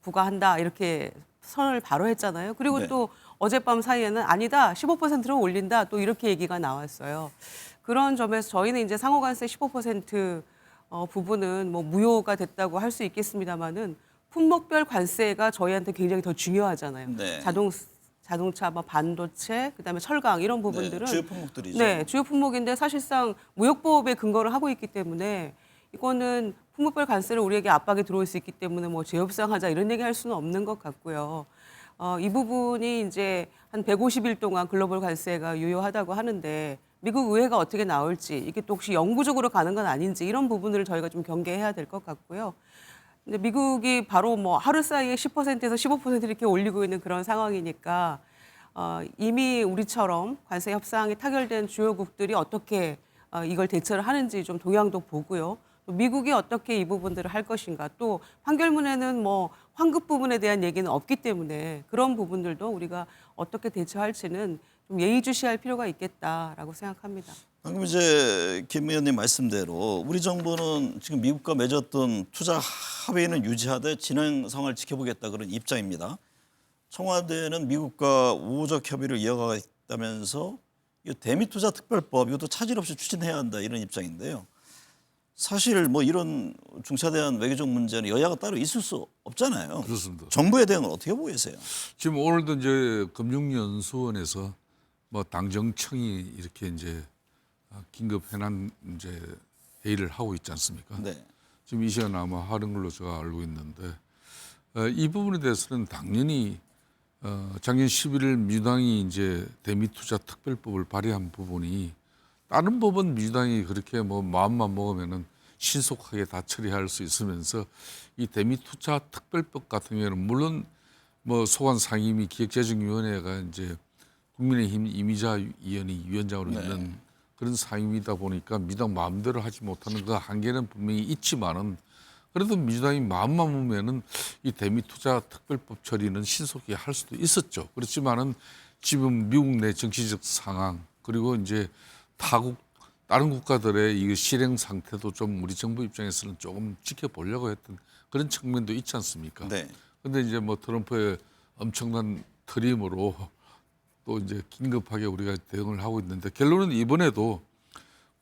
부과한다 이렇게 선을 바로 했잖아요. 그리고 네. 또 어젯밤 사이에는 아니다 15%로 올린다 또 이렇게 얘기가 나왔어요. 그런 점에서 저희는 이제 상호관세 15% 부분은 뭐 무효가 됐다고 할 수 있겠습니다만은 품목별 관세가 저희한테 굉장히 더 중요하잖아요. 네. 자동차, 뭐 반도체, 그다음에 철강 이런 부분들은 네, 주요 품목들이죠. 네, 주요 품목인데 사실상 무역보호법에 근거를 하고 있기 때문에 이거는 품목별 관세를 우리에게 압박이 들어올 수 있기 때문에 뭐 재협상하자 이런 얘기할 수는 없는 것 같고요. 이 부분이 이제 한 150일 동안 글로벌 관세가 유효하다고 하는데 미국 의회가 어떻게 나올지 이게 또 혹시 영구적으로 가는 건 아닌지 이런 부분을 저희가 좀 경계해야 될 것 같고요. 근데 미국이 바로 뭐 하루 사이에 10%에서 15% 이렇게 올리고 있는 그런 상황이니까 이미 우리처럼 관세 협상이 타결된 주요국들이 어떻게 이걸 대처를 하는지 좀 동향도 보고요. 또 미국이 어떻게 이 부분들을 할 것인가. 또 판결문에는 뭐 환급 부분에 대한 얘기는 없기 때문에 그런 부분들도 우리가 어떻게 대처할지는 좀 예의주시할 필요가 있겠다라고 생각합니다. 방금 이제 김 의원님 말씀대로 우리 정부는 지금 미국과 맺었던 투자 합의는 유지하되 진행 상황을 지켜보겠다 그런 입장입니다. 청와대는 미국과 우호적 협의를 이어가겠다면서 이 대미투자 특별법 이것도 차질 없이 추진해야 한다 이런 입장인데요. 사실 뭐 이런 중차대한 외교적 문제는 여야가 따로 있을 수 없잖아요. 그렇습니다. 정부의 대응을 어떻게 보고 계세요? 지금 오늘도 이제 금융연수원에서 뭐 당정청이 이렇게 이제 긴급 현안 이제 회의를 하고 있지 않습니까? 네. 지금 이 시간 아마 하는 걸로 제가 알고 있는데 이 부분에 대해서는 당연히 작년 11일 민주당이 이제 대미투자 특별법을 발의한 부분이 다른 법은 민주당이 그렇게 뭐 마음만 먹으면은 신속하게 다 처리할 수 있으면서 이 대미투자 특별법 같은 경우는 물론 뭐 소관 상임위 기획재정위원회가 이제 국민의힘 이미자 의원이 위원장으로 있는 그런 상임위다 보니까 민주당 마음대로 하지 못하는 그 한계는 분명히 있지만은 그래도 민주당이 마음만 먹으면은 이 대미투자 특별법 처리는 신속히 할 수도 있었죠. 그렇지만은 지금 미국 내 정치적 상황 그리고 이제 다른 국가들의 이 실행 상태도 좀 우리 정부 입장에서는 조금 지켜보려고 했던 그런 측면도 있지 않습니까? 네. 근데 이제 뭐 트럼프의 엄청난 트림으로 또 이제 긴급하게 우리가 대응을 하고 있는데 결론은 이번에도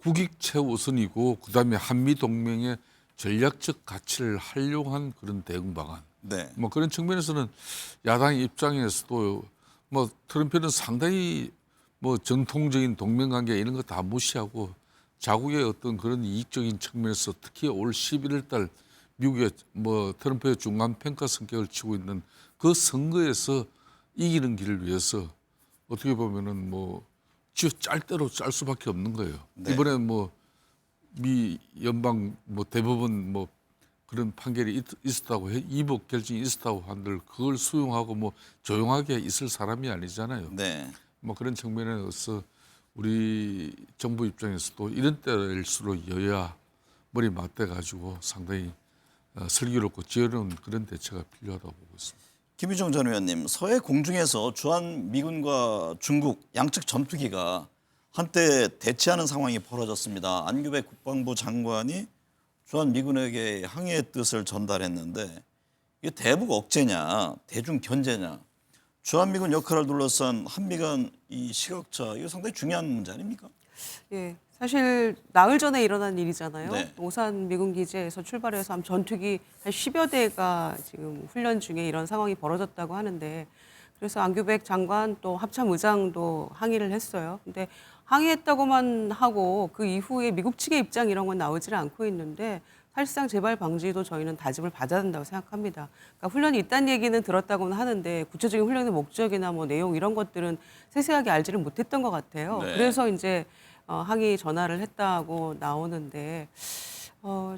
국익 최우선이고 그다음에 한미 동맹의 전략적 가치를 활용한 그런 대응 방안. 네. 뭐 그런 측면에서는 야당 입장에서도 뭐 트럼프는 상당히 뭐 전통적인 동맹관계 이런 거 다 무시하고 자국의 어떤 그런 이익적인 측면에서 특히 올 11월 달 미국의 뭐 트럼프의 중간 평가 성격을 치고 있는 그 선거에서 이기는 길을 위해서 어떻게 보면은 뭐 짤 대로 짤 수밖에 없는 거예요. 네. 이번에 뭐 미 연방 뭐 대법원 뭐 그런 판결이 있었다고 해 이복 결정이 있었다고 한들 그걸 수용하고 뭐 조용하게 있을 사람이 아니잖아요. 네. 뭐 그런 측면에서 우리 정부 입장에서도 이런 때일수록 여야 머리 맞대 가지고 상당히 슬기롭고 지혜로운 그런 대처가 필요하다고 보고 있습니다. 김유정 전 의원님, 서해 공중에서 주한 미군과 중국 양측 전투기가 한때 대치하는 상황이 벌어졌습니다. 안규백 국방부 장관이 주한 미군에게 항해의 뜻을 전달했는데 이게 대북 억제냐, 대중 견제냐, 주한 미군 역할을 둘러싼 한미 간 이 시각차 이거 상당히 중요한 문제 아닙니까? 예, 사실 나흘 전에 일어난 일이잖아요. 네. 오산 미군 기지에서 출발해서 한 전투기 한 10여 대가 지금 훈련 중에 이런 상황이 벌어졌다고 하는데 그래서 안규백 장관 또 합참 의장도 항의를 했어요. 근데 항의했다고만 하고 그 이후에 미국 측의 입장 이런 건 나오질 않고 있는데 사실상 재발 방지도 저희는 다짐을 받아야 된다고 생각합니다. 그러니까 훈련이 있다는 얘기는 들었다고는 하는데 구체적인 훈련의 목적이나 뭐 내용 이런 것들은 세세하게 알지를 못했던 것 같아요. 네. 그래서 이제 항의 전화를 했다고 나오는데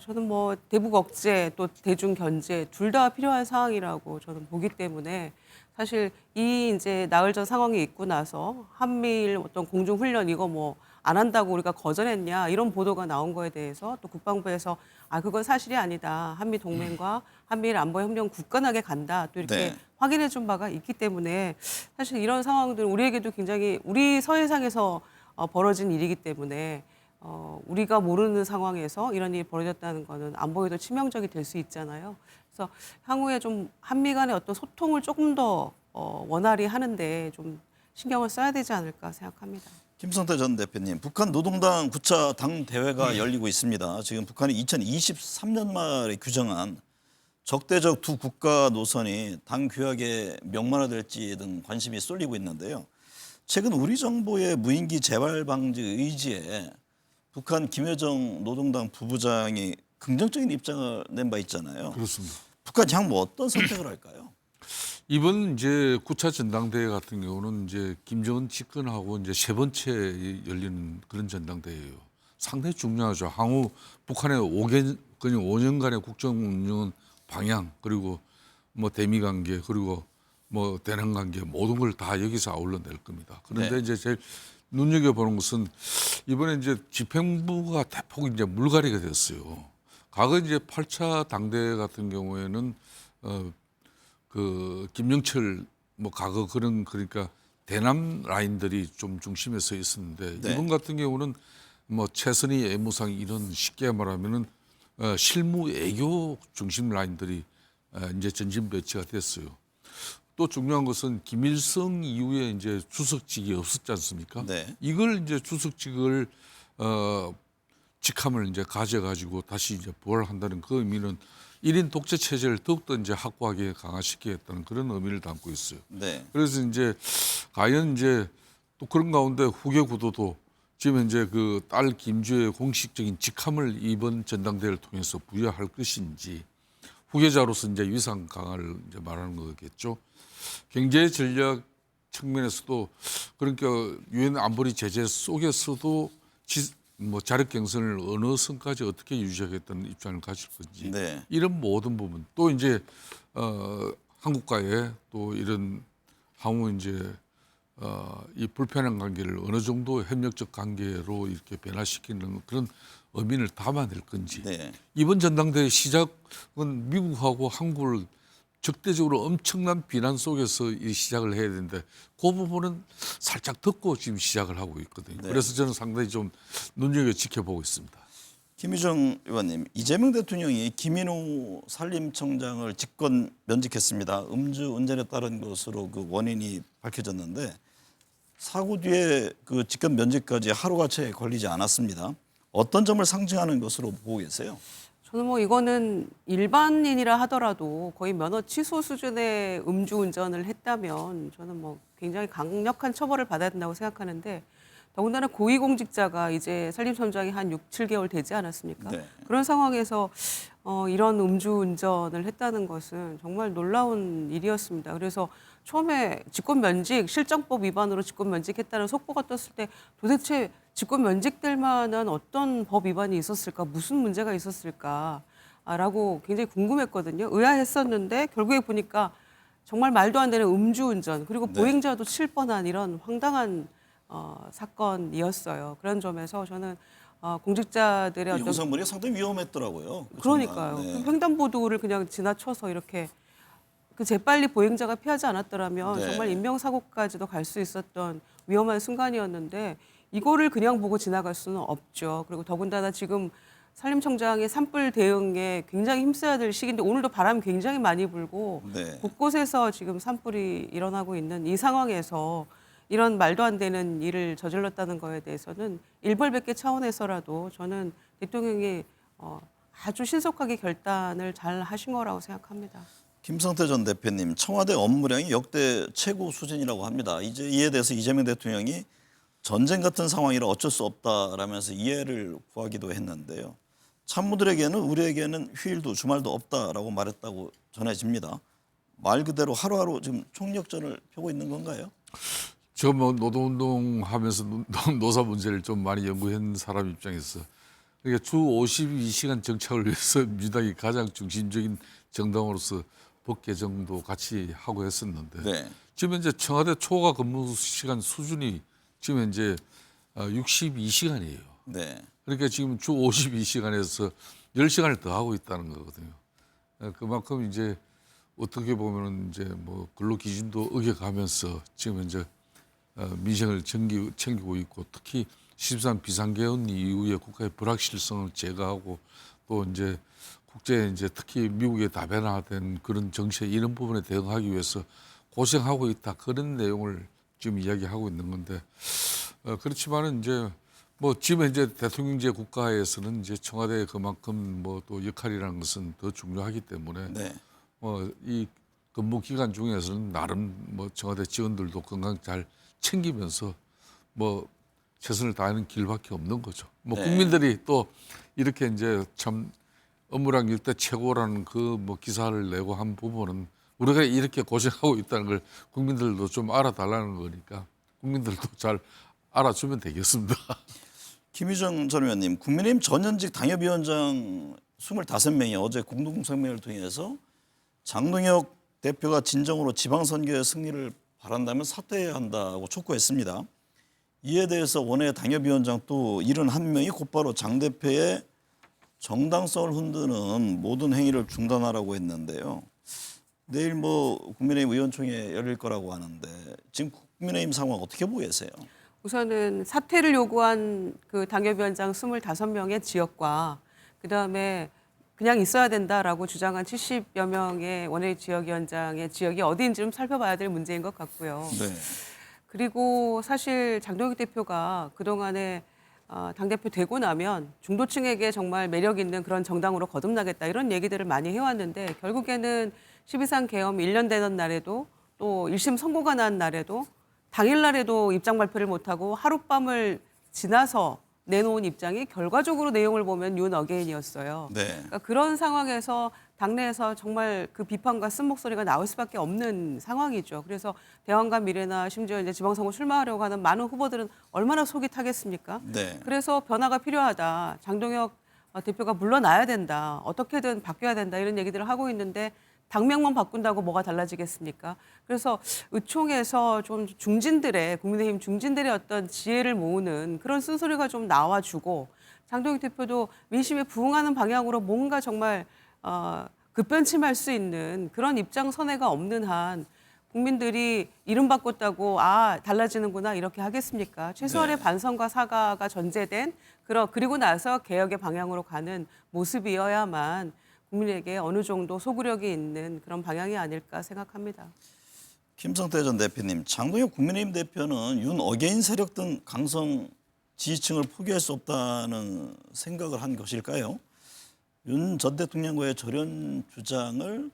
저는 뭐 대북 억제 또 대중 견제 둘 다 필요한 상황이라고 저는 보기 때문에 사실 이 이제 나흘 전 상황이 있고 나서 한미일 어떤 공중 훈련 이거 뭐 안 한다고 우리가 거절했냐 이런 보도가 나온 거에 대해서 또 국방부에서 그건 사실이 아니다. 한미 동맹과 한미일 안보 협력 굳건하게 간다. 또 이렇게 네. 확인해 준 바가 있기 때문에 사실 이런 상황들은 우리에게도 굉장히 우리 서해상에서 벌어진 일이기 때문에 우리가 모르는 상황에서 이런 일이 벌어졌다는 거는 안보에도 치명적이 될 수 있잖아요. 그래서 향후에 좀 한미 간의 어떤 소통을 조금 더 원활히 하는데 좀 신경을 써야 되지 않을까 생각합니다. 김성태 전 대표님, 북한 노동당 9차 당 대회가 열리고 있습니다. 지금 북한이 2023년 말에 규정한 적대적 두 국가 노선이 당 규약에 명문화될지 등 관심이 쏠리고 있는데요. 최근 우리 정부의 무인기 재발 방지 의지에 북한 김여정 노동당 부부장이 긍정적인 입장을 낸 바 있잖아요. 그렇습니다. 북한이 향후 어떤 선택을 할까요? 이번 이제 9차 전당대회 같은 경우는 이제 김정은 집권하고 이제 세 번째 열리는 그런 전당대회예요. 상당히 중요하죠. 향후 북한의 5년간의 국정 운영 방향, 그리고 뭐 대미 관계, 그리고 뭐 대남 관계, 모든 걸 다 여기서 아울러낼 겁니다. 그런데 네. 이제 제일 눈여겨보는 것은 이번에 이제 집행부가 대폭 이제 물갈이가 됐어요. 과거 이제 8차 당대회 같은 경우에는 그 김영철 뭐 과거 그러니까 대남 라인들이 좀 중심에 서 있었는데 네. 이번 같은 경우는 뭐 최선희 애무상 이런 쉽게 말하면은 실무 애교 중심 라인들이 이제 전진 배치가 됐어요. 또 중요한 것은 김일성 이후에 이제 주석직이 없었지 않습니까? 네. 이걸 이제 주석직을 직함을 이제 가져가지고 다시 이제 부활한다는 그 의미는 1인 독재 체제를 더욱더 이제 확고하게 강화시키겠다는 그런 의미를 담고 있어요. 네. 그래서 이제 과연 이제 또 그런 가운데 후계 구도도 지금 이제 그 딸 김주의 공식적인 직함을 이번 전당대회를 통해서 부여할 것인지 후계자로서 이제 위상 강화를 이제 말하는 거겠죠. 경제 전략 측면에서도 그러니까 유엔 안보리 제재 속에서도 뭐 자력 경선을 어느 선까지 어떻게 유지하겠다는 입장을 가질 건지 네. 이런 모든 부분 또 이제 한국과의 또 이런 향후 이제 이 불편한 관계를 어느 정도 협력적 관계로 이렇게 변화시키는 그런 의미를 담아낼 건지 네. 이번 전당대회 시작은 미국하고 한국을 적대적으로 엄청난 비난 속에서 이 시작을 해야 되는데 그 부분은 살짝 듣고 지금 시작을 하고 있거든요. 네. 그래서 저는 상당히 좀 눈여겨 지켜보고 있습니다. 김유정 의원님, 이재명 대통령이 김인호 산림청장을 직권 면직했습니다. 음주 운전에 따른 것으로 그 원인이 밝혀졌는데 사고 뒤에 그 직권 면직까지 하루가 채 걸리지 않았습니다. 어떤 점을 상징하는 것으로 보고 계세요? 저는 뭐 이거는 일반인이라 하더라도 거의 면허 취소 수준의 음주운전을 했다면 저는 뭐 굉장히 강력한 처벌을 받아야 된다고 생각하는데 더군다나 고위공직자가 이제 산림청장이 한 6, 7개월 되지 않았습니까? 네. 그런 상황에서 이런 음주운전을 했다는 것은 정말 놀라운 일이었습니다. 그래서 처음에 직권면직, 실정법 위반으로 직권면직했다는 속보가 떴을 때 도대체 직권면직될 만한 어떤 법 위반이 있었을까, 무슨 문제가 있었을까라고 굉장히 궁금했거든요. 의아했었는데 결국에 보니까 정말 말도 안 되는 음주운전 그리고 네. 보행자도 칠 뻔한 이런 황당한 사건이었어요. 그런 점에서 저는 공직자들의 어떤 영상물이 상당히 위험했더라고요. 그러니까요. 정말. 네. 그 횡단보도를 그냥 지나쳐서 이렇게 그 재빨리 보행자가 피하지 않았더라면 네. 정말 인명사고까지도 갈 수 있었던 위험한 순간이었는데 이거를 그냥 보고 지나갈 수는 없죠. 그리고 더군다나 지금 산림청장의 산불 대응에 굉장히 힘써야 될 시기인데 오늘도 바람이 굉장히 많이 불고 네. 곳곳에서 지금 산불이 일어나고 있는 이 상황에서 이런 말도 안 되는 일을 저질렀다는 거에 대해서는 일벌백계 차원에서라도 저는 대통령이 아주 신속하게 결단을 잘 하신 거라고 생각합니다. 김성태 전 대표님, 청와대 업무량이 역대 최고 수준이라고 합니다. 이제 이에 대해서 이재명 대통령이 전쟁 같은 상황이라 어쩔 수 없다라면서 이해를 구하기도 했는데요. 참모들에게는 우리에게는 휴일도 주말도 없다라고 말했다고 전해집니다. 말 그대로 하루하루 지금 총력전을 펴고 있는 건가요? 저 뭐 노동운동 하면서 노사 문제를 좀 많이 연구한 사람 입장에서 그러니까 주 52시간 정착을 위해서 민주당이 가장 중심적인 정당으로서 법 개정도 같이 하고 했었는데 네. 지금 이제 청와대 초과 근무 시간 수준이 지금 현재 62시간이에요. 네. 그러니까 지금 주 52시간에서 10시간을 더 하고 있다는 거거든요. 그만큼 이제 어떻게 보면은 이제 뭐 근로 기준도 어겨가면서 지금 이제 민생을 챙기고 있고 특히 13 비상계엄 이후에 국가의 불확실성을 제거하고 또 이제 국제 이제 특히 미국에 다변화된 그런 정세 이런 부분에 대응하기 위해서 고생하고 있다 그런 내용을 지금 이야기하고 있는 건데 그렇지만은 이제 뭐 지금 이제 대통령제 국가에서는 이제 청와대의 그만큼 뭐 또 역할이라는 것은 더 중요하기 때문에 네. 이 근무 기간 중에서는 나름 뭐 청와대 직원들도 건강 잘 챙기면서 뭐 최선을 다하는 길밖에 없는 거죠. 뭐 네. 국민들이 또 이렇게 이제 참 업무량 일대 최고라는 그 뭐 기사를 내고 한 부분은 우리가 이렇게 고생하고 있다는 걸 국민들도 좀 알아달라는 거니까 국민들도 잘 알아주면 되겠습니다. 김유정 전 의원님, 국민의힘 전현직 당협위원장 25명이 어제 공동성명을 통해서 장동혁 대표가 진정으로 지방선거의 승리를 바란다면 사퇴해야 한다고 촉구했습니다. 이에 대해서 원외 당협위원장 또 71명이 곧바로 장 대표의 정당성을 흔드는 모든 행위를 중단하라고 했는데요. 내일 뭐 국민의힘 의원총회 열릴 거라고 하는데 지금 국민의힘 상황 어떻게 보고 계세요? 우선은 사퇴를 요구한 그 당협위원장 25명의 지역과 그다음에 그냥 있어야 된다라고 주장한 70여 명의 원외 지역위원장의 지역이 어디인지 좀 살펴봐야 될 문제인 것 같고요. 네. 그리고 사실 장동혁 대표가 그동안에 당대표 되고 나면 중도층에게 정말 매력 있는 그런 정당으로 거듭나겠다 이런 얘기들을 많이 해왔는데 결국에는 12.3 계엄 1년 되던 날에도 또 1심 선고가 난 날에도 당일날에도 입장 발표를 못하고 하룻밤을 지나서 내놓은 입장이 결과적으로 내용을 보면 윤 어게인이었어요. 네. 그러니까 그런 상황에서 당내에서 정말 그 비판과 쓴 목소리가 나올 수밖에 없는 상황이죠. 그래서 대왕과 미래나 심지어 이제 지방선거 출마하려고 하는 많은 후보들은 얼마나 속이 타겠습니까? 네. 그래서 변화가 필요하다. 장동혁 대표가 물러나야 된다. 어떻게든 바뀌어야 된다. 이런 얘기들을 하고 있는데 당명만 바꾼다고 뭐가 달라지겠습니까? 그래서 의총에서 좀 중진들의 국민의힘 중진들의 어떤 지혜를 모으는 그런 쓴소리가 좀 나와주고 장동혁 대표도 민심에 부응하는 방향으로 뭔가 정말 급변침할 수 있는 그런 입장 선회가 없는 한 국민들이 이름 바꿨다고 달라지는구나 이렇게 하겠습니까? 최소한의 네. 반성과 사과가 전제된 그리고 나서 개혁의 방향으로 가는 모습이어야만 국민에게 어느 정도 소구력이 있는 그런 방향이 아닐까 생각합니다. 김성태 전 대표님, 장동혁 국민의힘 대표는 윤 어게인 세력 등 강성 지지층을 포기할 수 없다는 생각을 한 것일까요? 윤 전 대통령과의 절연 주장을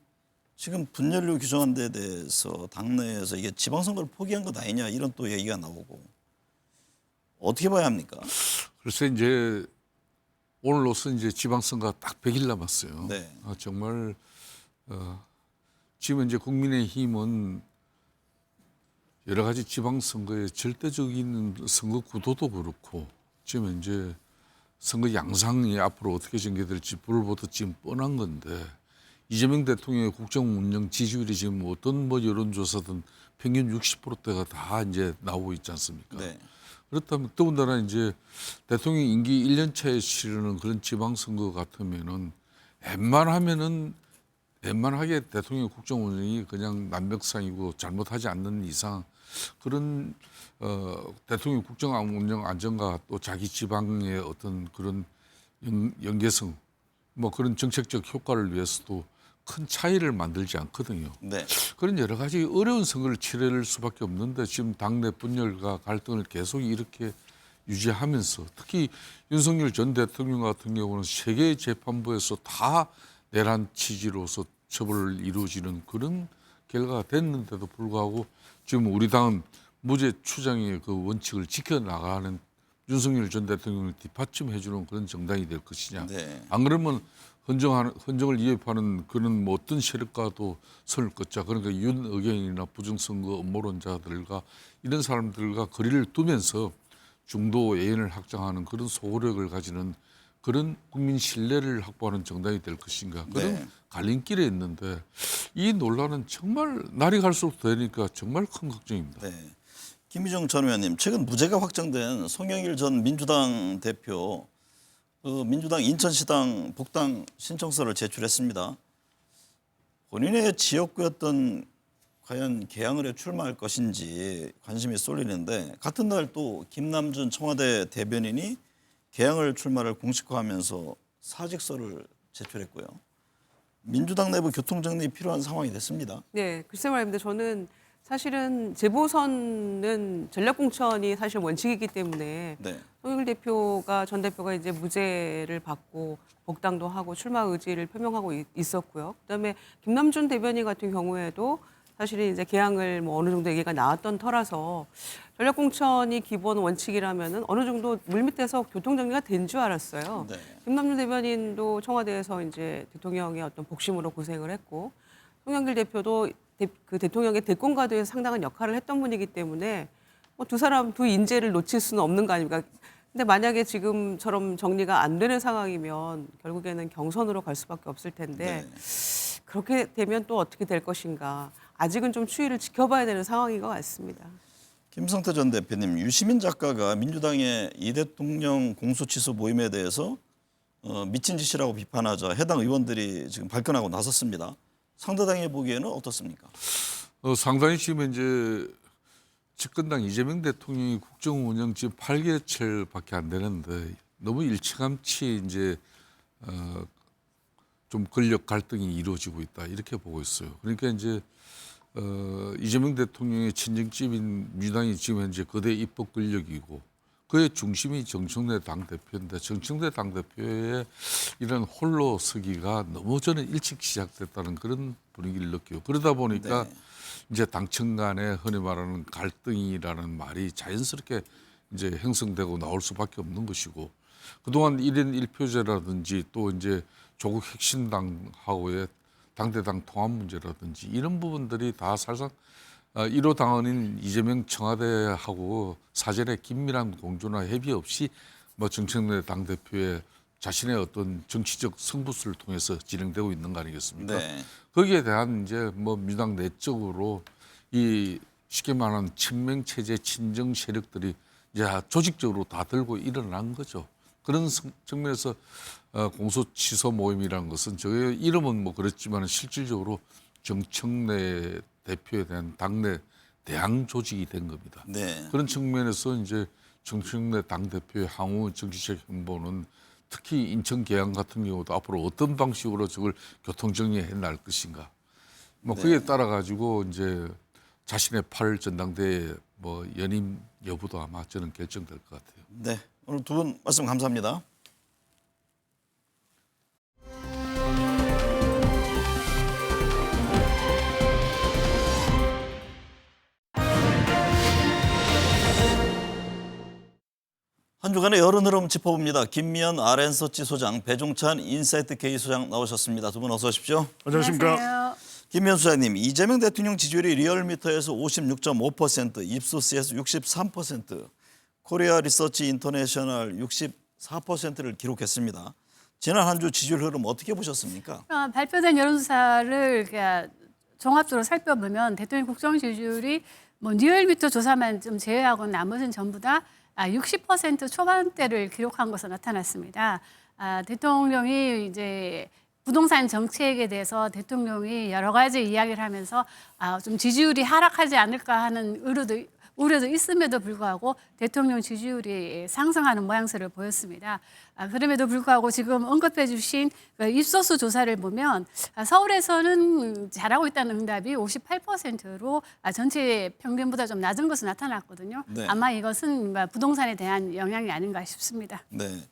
지금 분열로 규정한 데 대해서 당내에서 이게 지방선거를 포기한 것 아니냐 이런 또 얘기가 나오고 어떻게 봐야 합니까? 글쎄 이제 오늘로서 이제 지방선거가 딱 100일 남았어요. 네. 정말 지금 이제 국민의힘은 여러 가지 지방선거의 절대적인 선거 구도도 그렇고 지금 이제 선거 양상이 앞으로 어떻게 전개될지 불을 보듯 지금 뻔한 건데 이재명 대통령의 국정 운영 지지율이 지금 어떤 뭐 여론조사든 평균 60%대가 다 이제 나오고 있지 않습니까? 네. 그렇다면 더군다나 이제 대통령 임기 1년 차에 치르는 그런 지방선거 같으면은 웬만하게 대통령 국정 운영이 그냥 난벽상이고 잘못하지 않는 이상 그런 대통령 국정 운영 안정과 또 자기 지방의 어떤 그런 연계성 뭐 그런 정책적 효과를 위해서도 큰 차이를 만들지 않거든요. 네. 그런 여러 가지 어려운 선거를 치를 수밖에 없는데 지금 당내 분열과 갈등을 계속 이렇게 유지하면서 특히 윤석열 전 대통령 같은 경우는 세계 재판부에서 다 내란 취지로서 처벌을 이루어지는 그런 결과가 됐는데도 불구하고 지금 우리 당은 무죄 추정의 그 원칙을 지켜나가는 윤석열 전 대통령을 뒷받침해주는 그런 정당이 될 것이냐. 네. 안 그러면 헌정을 위협하는 그런 뭐 어떤 세력과도 선을 긋자. 그러니까 윤 의견이나 부정선거 음모론자들과 이런 사람들과 거리를 두면서 중도 예인을 확장하는 그런 소구력을 가지는 그런 국민 신뢰를 확보하는 정당이 될 것인가. 그런 네. 갈림길에 있는데 이 논란은 정말 날이 갈수록 되니까 정말 큰 걱정입니다. 네. 김유정 전 의원님, 최근 무죄가 확정된 송영일 전 민주당 대표 민주당 인천시당 복당 신청서를 제출했습니다. 본인의 지역구였던 과연 개항을에 출마할 것인지 관심이 쏠리는데 같은 날 또 김남준 청와대 대변인이 개항을 출마를 공식화하면서 사직서를 제출했고요. 민주당 내부 교통정리 필요한 상황이 됐습니다. 네, 글쎄 말입니다. 저는 사실은 재보선은 전략공천이 사실 원칙이기 때문에 네. 송영길 대표가 전 대표가 이제 무죄를 받고 복당도 하고 출마 의지를 표명하고 있었고요. 그다음에 김남준 대변인 같은 경우에도 사실은 이제 개항을 뭐 어느 정도 얘기가 나왔던 터라서 전략공천이 기본 원칙이라면은 어느 정도 물밑에서 교통정리가 된 줄 알았어요. 네. 김남준 대변인도 청와대에서 이제 대통령의 어떤 복심으로 고생을 했고 송영길 대표도 그 대통령의 대권과도에서 상당한 역할을 했던 분이기 때문에 뭐 두 인재를 놓칠 수는 없는 거 아닙니까? 근데 만약에 지금처럼 정리가 안 되는 상황이면 결국에는 경선으로 갈 수밖에 없을 텐데 네. 그렇게 되면 또 어떻게 될 것인가? 아직은 좀 추이를 지켜봐야 되는 상황인 것 같습니다. 김성태 전 대표님, 유시민 작가가 민주당의 이 대통령 공소 취소 모임에 대해서 미친 짓이라고 비판하자 해당 의원들이 지금 발끈하고 나섰습니다. 상대당이 보기에는 어떻습니까? 상당히 지금 이제 집권당 이재명 대통령이 국정 운영 지금 8개월밖에 안 되는데 너무 일찌감치 이제 좀 권력 갈등이 이루어지고 있다 이렇게 보고 있어요. 그러니까 이제 이재명 대통령의 친정집인 민주당이 지금 현재 거대 입법 권력이고 그의 중심이 정청래 당대표인데 정청래 당대표의 이런 홀로 서기가 너무 저는 일찍 시작됐다는 그런 분위기를 느껴요. 그러다 보니까 네. 이제 당청 간에 흔히 말하는 갈등이라는 말이 자연스럽게 이제 형성되고 나올 수밖에 없는 것이고 그동안 1인 1표제라든지 또 이제 조국 혁신당하고의 당대당 통합 문제라든지 이런 부분들이 다 사실상 1호 당원인 이재명 청와대하고 사전에 긴밀한 공조나 협의 없이 뭐 정청래 당대표의 자신의 어떤 정치적 승부수를 통해서 진행되고 있는 거 아니겠습니까? 네. 거기에 대한 이제 뭐 민주당 내적으로 이 쉽게 말하는 친명 체제 친정 세력들이 이제 조직적으로 다 들고 일어난 거죠. 그런 측면에서 공소 취소 모임이라는 것은 저의 이름은 뭐 그렇지만 실질적으로 정청래 대표에 대한 당내 대항 조직이 된 겁니다. 네. 그런 측면에서 이제 정청래 당 대표의 향후 정치적 행보는 특히 인천 계양 같은 경우도 앞으로 어떤 방식으로 저걸 교통 정리해 날 것인가. 뭐 그에 따라 가지고 이제 자신의 8 전당대회 뭐 연임 여부도 아마 저는 결정될 것 같아요. 네. 오늘 두 분 말씀 감사합니다. 한 주간의 여론 흐름 짚어봅니다. 김미연 RN서치 소장, 배종찬 인사이트 K 소장 나오셨습니다. 두 분 어서 오십시오. 안녕하십니까. 김미연 소장님, 이재명 대통령 지지율이 리얼미터에서 56.5%, 입소스에서 63%, 코리아 리서치 인터내셔널 64%를 기록했습니다. 지난 한 주 지지율 흐름 어떻게 보셨습니까? 발표된 여론조사를 종합적으로 살펴보면 대통령 국정 지지율이 뭐 리얼미터 조사만 좀 제외하고 나머지는 전부 다 60% 초반대를 기록한 것으로 나타났습니다. 대통령이 이제 부동산 정책에 대해서 대통령이 여러 가지 이야기를 하면서 좀 지지율이 하락하지 않을까 하는 우려도 있음에도 불구하고 대통령 지지율이 상승하는 모양새를 보였습니다. 그럼에도 불구하고 지금 언급해 주신 입소수 조사를 보면 서울에서는 잘하고 있다는 응답이 58%로 전체 평균보다 좀 낮은 것으로 나타났거든요. 네. 아마 이것은 부동산에 대한 영향이 아닌가 싶습니다. 네.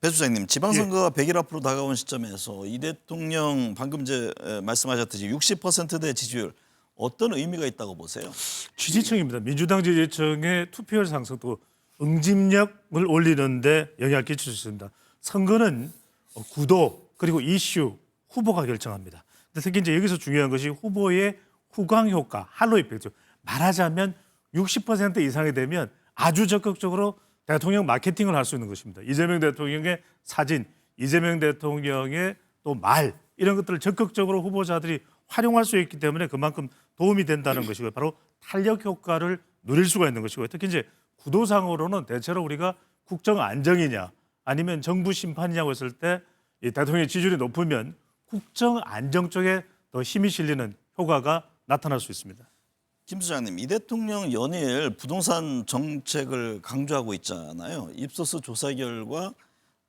배 소장님, 지방선거가 100일 앞으로 다가온 시점에서 이 대통령 방금 이제 말씀하셨듯이 60%대 지지율 어떤 의미가 있다고 보세요? 지지층입니다. 민주당 지지층의 투표율 상승도 응집력을 올리는데 영향을 끼칠 수 있습니다. 선거는 구도 그리고 이슈, 후보가 결정합니다. 근데 특히 이제 여기서 중요한 것이 후보의 후광 효과, 할로 이펙트. 말하자면 60% 이상이 되면 아주 적극적으로 대통령 마케팅을 할 수 있는 것입니다. 이재명 대통령의 사진, 이재명 대통령의 또 말 이런 것들을 적극적으로 후보자들이 활용할 수 있기 때문에 그만큼 도움이 된다는 것이고요. 바로 탄력 효과를 누릴 수가 있는 것이고요. 특히 이제 구도상으로는 대체로 우리가 국정 안정이냐 아니면 정부 심판이냐고 했을 때 이 대통령의 지지율이 높으면 국정 안정 쪽에 더 힘이 실리는 효과가 나타날 수 있습니다. 김 소장님, 이 대통령 연일 부동산 정책을 강조하고 있잖아요. 입소스 조사 결과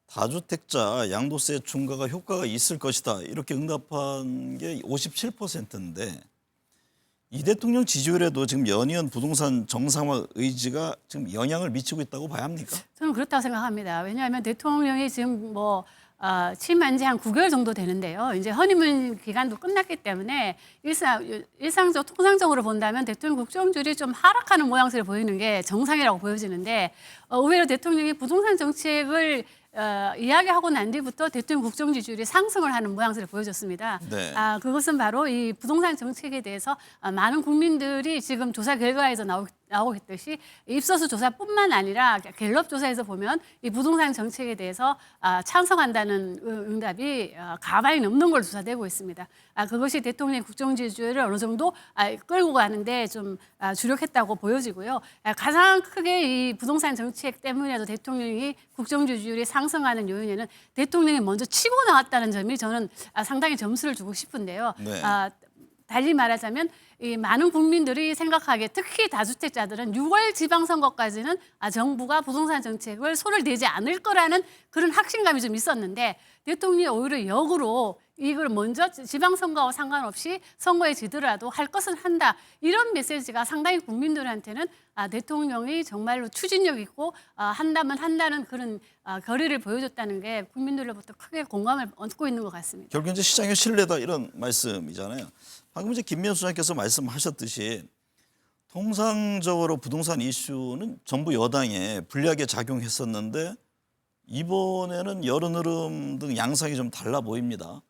다주택자 양도세 중과가 효과가 있을 것이다. 이렇게 응답한 게 57%인데 이 대통령 지지율에도 지금 연이은 부동산 정상화 의지가 지금 영향을 미치고 있다고 봐야 합니까? 저는 그렇다고 생각합니다. 왜냐하면 대통령이 지금 취임한 지 한 9개월 정도 되는데요. 이제 허니문 기간도 끝났기 때문에 통상적으로 본다면 대통령 국정주율이 좀 하락하는 모양새를 보이는 게 정상이라고 보여지는데 의외로 대통령이 부동산 정책을 이야기하고 난 뒤부터 대통령 국정 지지율이 상승을 하는 모양새를 보여줬습니다. 네. 그것은 바로 이 부동산 정책에 대해서 많은 국민들이 지금 조사 결과에서 나오고 있듯이 입소수 조사뿐만 아니라 갤럽 조사에서 보면 이 부동산 정책에 대해서 찬성한다는 응답이 가만히 넘는 걸로 조사되고 있습니다. 그것이 대통령의 국정 지지율을 어느 정도 끌고 가는데 좀 주력했다고 보여지고요. 가장 크게 이 부동산 정책 때문에도 대통령이 국정 지지율이 상승하는 요인에는 대통령이 먼저 치고 나왔다는 점이 저는 상당히 점수를 주고 싶은데요. 네. 달리 말하자면 이 많은 국민들이 생각하기에 특히 다주택자들은 6월 지방선거까지는 정부가 부동산 정책을 손을 대지 않을 거라는 그런 확신감이 좀 있었는데 대통령이 오히려 역으로 이걸 먼저 지방선거와 상관없이 선거에 지더라도 할 것은 한다. 이런 메시지가 상당히 국민들한테는 대통령이 정말로 추진력 있고 한다면 한다는 그런 결의를 보여줬다는 게 국민들로부터 크게 공감을 얻고 있는 것 같습니다. 결국 이제 시장의 신뢰다 이런 말씀이잖아요. 방금 이제 김미연 수장께서 말씀하셨듯이 통상적으로 부동산 이슈는 정부 여당에 불리하게 작용했었는데 이번에는 여론 흐름 등 양상이 좀 달라 보입니다.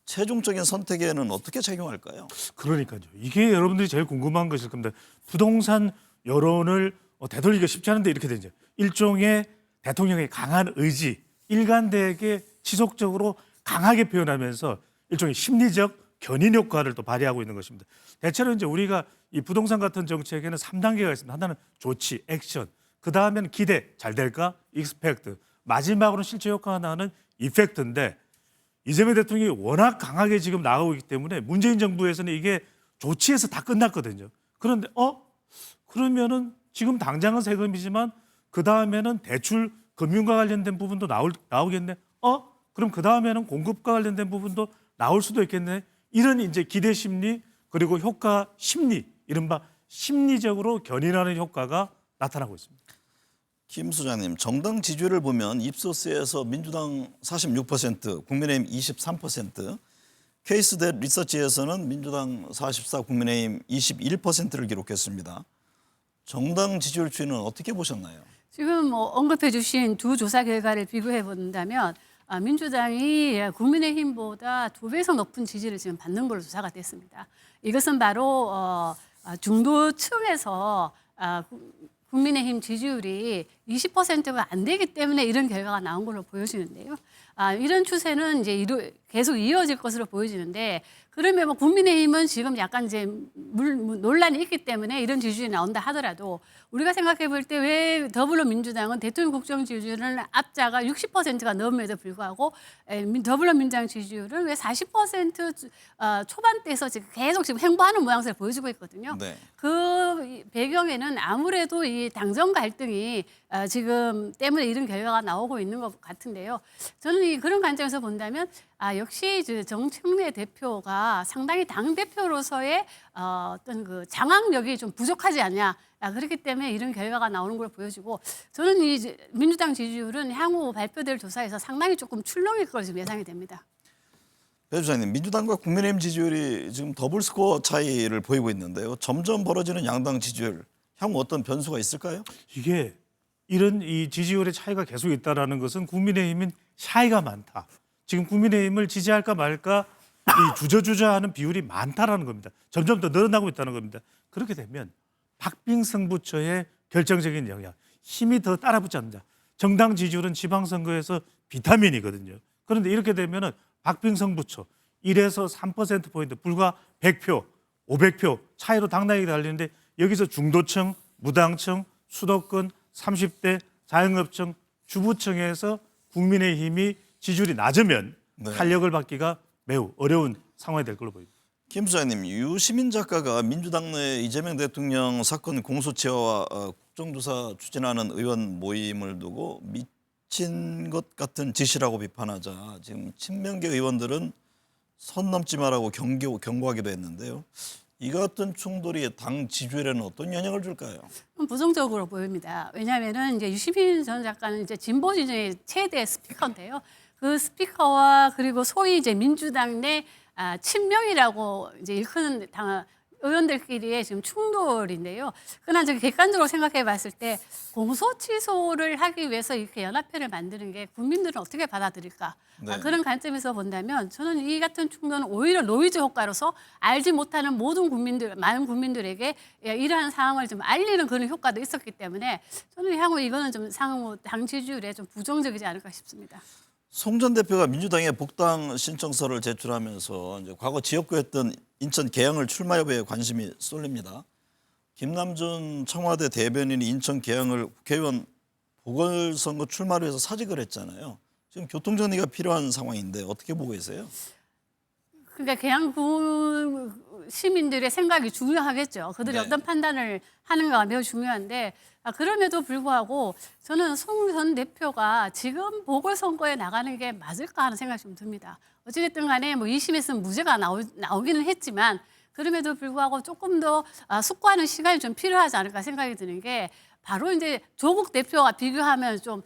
최종적인 선택에는 어떻게 작용할까요? 그러니까요. 이게 여러분들이 제일 궁금한 것일 겁니다. 부동산 여론을 되돌리기가 쉽지 않은데 이렇게 되죠. 일종의 대통령의 강한 의지, 일관되게 지속적으로 강하게 표현하면서 일종의 심리적 견인 효과를 또 발휘하고 있는 것입니다. 대체로 이제 우리가 이 부동산 같은 정책에는 3단계가 있습니다. 하나는 조치, 액션, 그 다음에는 기대, 잘 될까, 익스펙트, 마지막으로는 실제 효과가 나는 이펙트인데 이재명 대통령이 워낙 강하게 지금 나가고 있기 때문에 문재인 정부에서는 이게 조치에서 다 끝났거든요. 그런데 그러면은 지금 당장은 세금이지만 그 다음에는 대출 금융과 관련된 부분도 나오겠네. 그럼 그 다음에는 공급과 관련된 부분도 나올 수도 있겠네. 이런 이제 기대 심리 그리고 효과 심리, 이른바 심리적으로 견인하는 효과가 나타나고 있습니다. 김 소장님, 정당 지지율을 보면 입소스에서 민주당 46%, 국민의힘 23%, 케이스댓 리서치에서는 민주당 44, 국민의힘 21%를 기록했습니다. 정당 지지율 추이는 어떻게 보셨나요? 지금 언급해 주신 두 조사 결과를 비교해 본다면 민주당이 국민의힘보다 2배 이상 높은 지지를 지금 받는 걸로 조사가 됐습니다. 이것은 바로 중도층에서 국민의힘 지지율이 20%가 안 되기 때문에 이런 결과가 나온 걸로 보여지는데요. 이런 추세는 이제 계속 이어질 것으로 보여지는데 그러면 국민의힘은 지금 약간 이제 논란이 있기 때문에 이런 지지율이 나온다 하더라도 우리가 생각해 볼 때 왜 더불어민주당은 대통령 국정 지지율은 앞자가 60%가 넘음에도 불구하고 더불어민주당 지지율은 왜 40% 초반대에서 지금 계속 지금 횡보하는 모양새를 보여주고 있거든요. 네. 그 배경에는 아무래도 이 당정 갈등이 지금 때문에 이런 결과가 나오고 있는 것 같은데요. 저는 그런 관점에서 본다면 역시 정청래 대표가 상당히 당 대표로서의 어떤 그 장악력이 좀 부족하지 않냐. 그렇기 때문에 이런 결과가 나오는 걸 보여주고 저는 이 민주당 지지율은 향후 발표될 조사에서 상당히 조금 출렁일 것으로 지금 예상이 됩니다. 배 주장님, 민주당과 국민의힘 지지율이 지금 더블 스코어 차이를 보이고 있는데요. 점점 벌어지는 양당 지지율, 향후 어떤 변수가 있을까요? 이게 이런 이 지지율의 차이가 계속 있다라는 것은 국민의힘은 샤이가 많다. 지금 국민의힘을 지지할까 말까 이 주저주저하는 비율이 많다라는 겁니다. 점점 더 늘어나고 있다는 겁니다. 그렇게 되면 박빙승부처의 결정적인 영향, 힘이 더 따라붙지 않는다. 정당 지지율은 지방선거에서 비타민이거든요. 그런데 이렇게 되면은 박빙승부처 1에서 3%포인트 불과 100표, 500표 차이로 당락이 달리는데 여기서 중도층, 무당층, 수도권, 30대, 자영업층, 주부층에서 국민의힘이 지지율이 낮으면 네. 탄력을 받기가 매우 어려운 상황이 될 걸로 보입니다. 김 수장님, 유시민 작가가 민주당 내 이재명 대통령 사건 공소시효와 국정조사 추진하는 의원 모임을 두고 미친 것 같은 짓이라고 비판하자 지금 친명계 의원들은 선 넘지 마라고 경고하기도 했는데요. 이 같은 충돌이 당 지지율에는 어떤 영향을 줄까요? 부정적으로 보입니다. 왜냐하면은 이제 유시민 전 작가는 이제 진보 진영의 최대 스피커인데요. 그 스피커와 그리고 소위 이제 민주당 내 친명이라고 이제 일컫는 당 의원들끼리의 지금 충돌인데요. 그러나 저기 객관적으로 생각해봤을 때 공소 취소를 하기 위해서 이렇게 연합회를 만드는 게 국민들은 어떻게 받아들일까? 네. 그런 관점에서 본다면 저는 이 같은 충돌은 오히려 노이즈 효과로서 알지 못하는 모든 국민들, 많은 국민들에게 이러한 상황을 좀 알리는 그런 효과도 있었기 때문에 저는 향후 이거는 좀 상호 당 지지율에 좀 부정적이지 않을까 싶습니다. 송 전 대표가 민주당에 복당 신청서를 제출하면서 이제 과거 지역구였던 인천 계양을 출마 여부에 관심이 쏠립니다. 김남준 청와대 대변인이 인천 계양을 국회의원 보궐선거 출마를 해서 사직을 했잖아요. 지금 교통정리가 필요한 상황인데 어떻게 보고 계세요? 그러니까 계양구 시민들의 생각이 중요하겠죠. 그들이 네. 어떤 판단을 하는가가 매우 중요한데 그럼에도 불구하고 저는 송 전 대표가 지금 보궐선거에 나가는 게 맞을까 하는 생각이 좀 듭니다. 어찌됐든 간에 뭐 2심에서는 무죄가 나오기는 했지만 그럼에도 불구하고 조금 더 숙고하는 시간이 좀 필요하지 않을까 생각이 드는 게 바로 이제 조국 대표와 비교하면 좀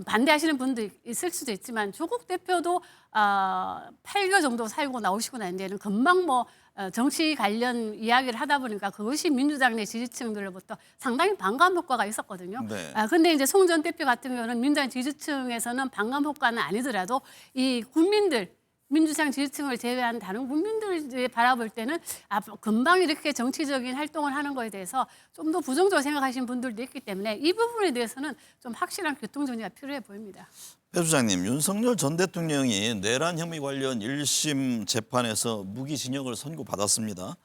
반대하시는 분도 있을 수도 있지만 조국 대표도 8개월 정도 살고 나오시고 난 뒤에는 금방 뭐 정치 관련 이야기를 하다 보니까 그것이 민주당 내 지지층들로부터 상당히 반감 효과가 있었거든요. 네. 근데 이제 송 전 대표 같은 경우는 민주당 지지층에서는 반감 효과는 아니더라도 이 국민들 민주당 지지층을 제외한 다른 국민들이 바라볼 때는 금방 이렇게 정치적인 활동을 하는 거에 대해서 좀 더 부정적으로 생각하시는 분들도 있기 때문에 이 부분에 대해서는 좀 확실한 교통정리가 필요해 보입니다. 배 소장님, 윤석열 전 대통령이 내란 혐의 관련 1심 재판에서 무기징역을 선고받았습니다.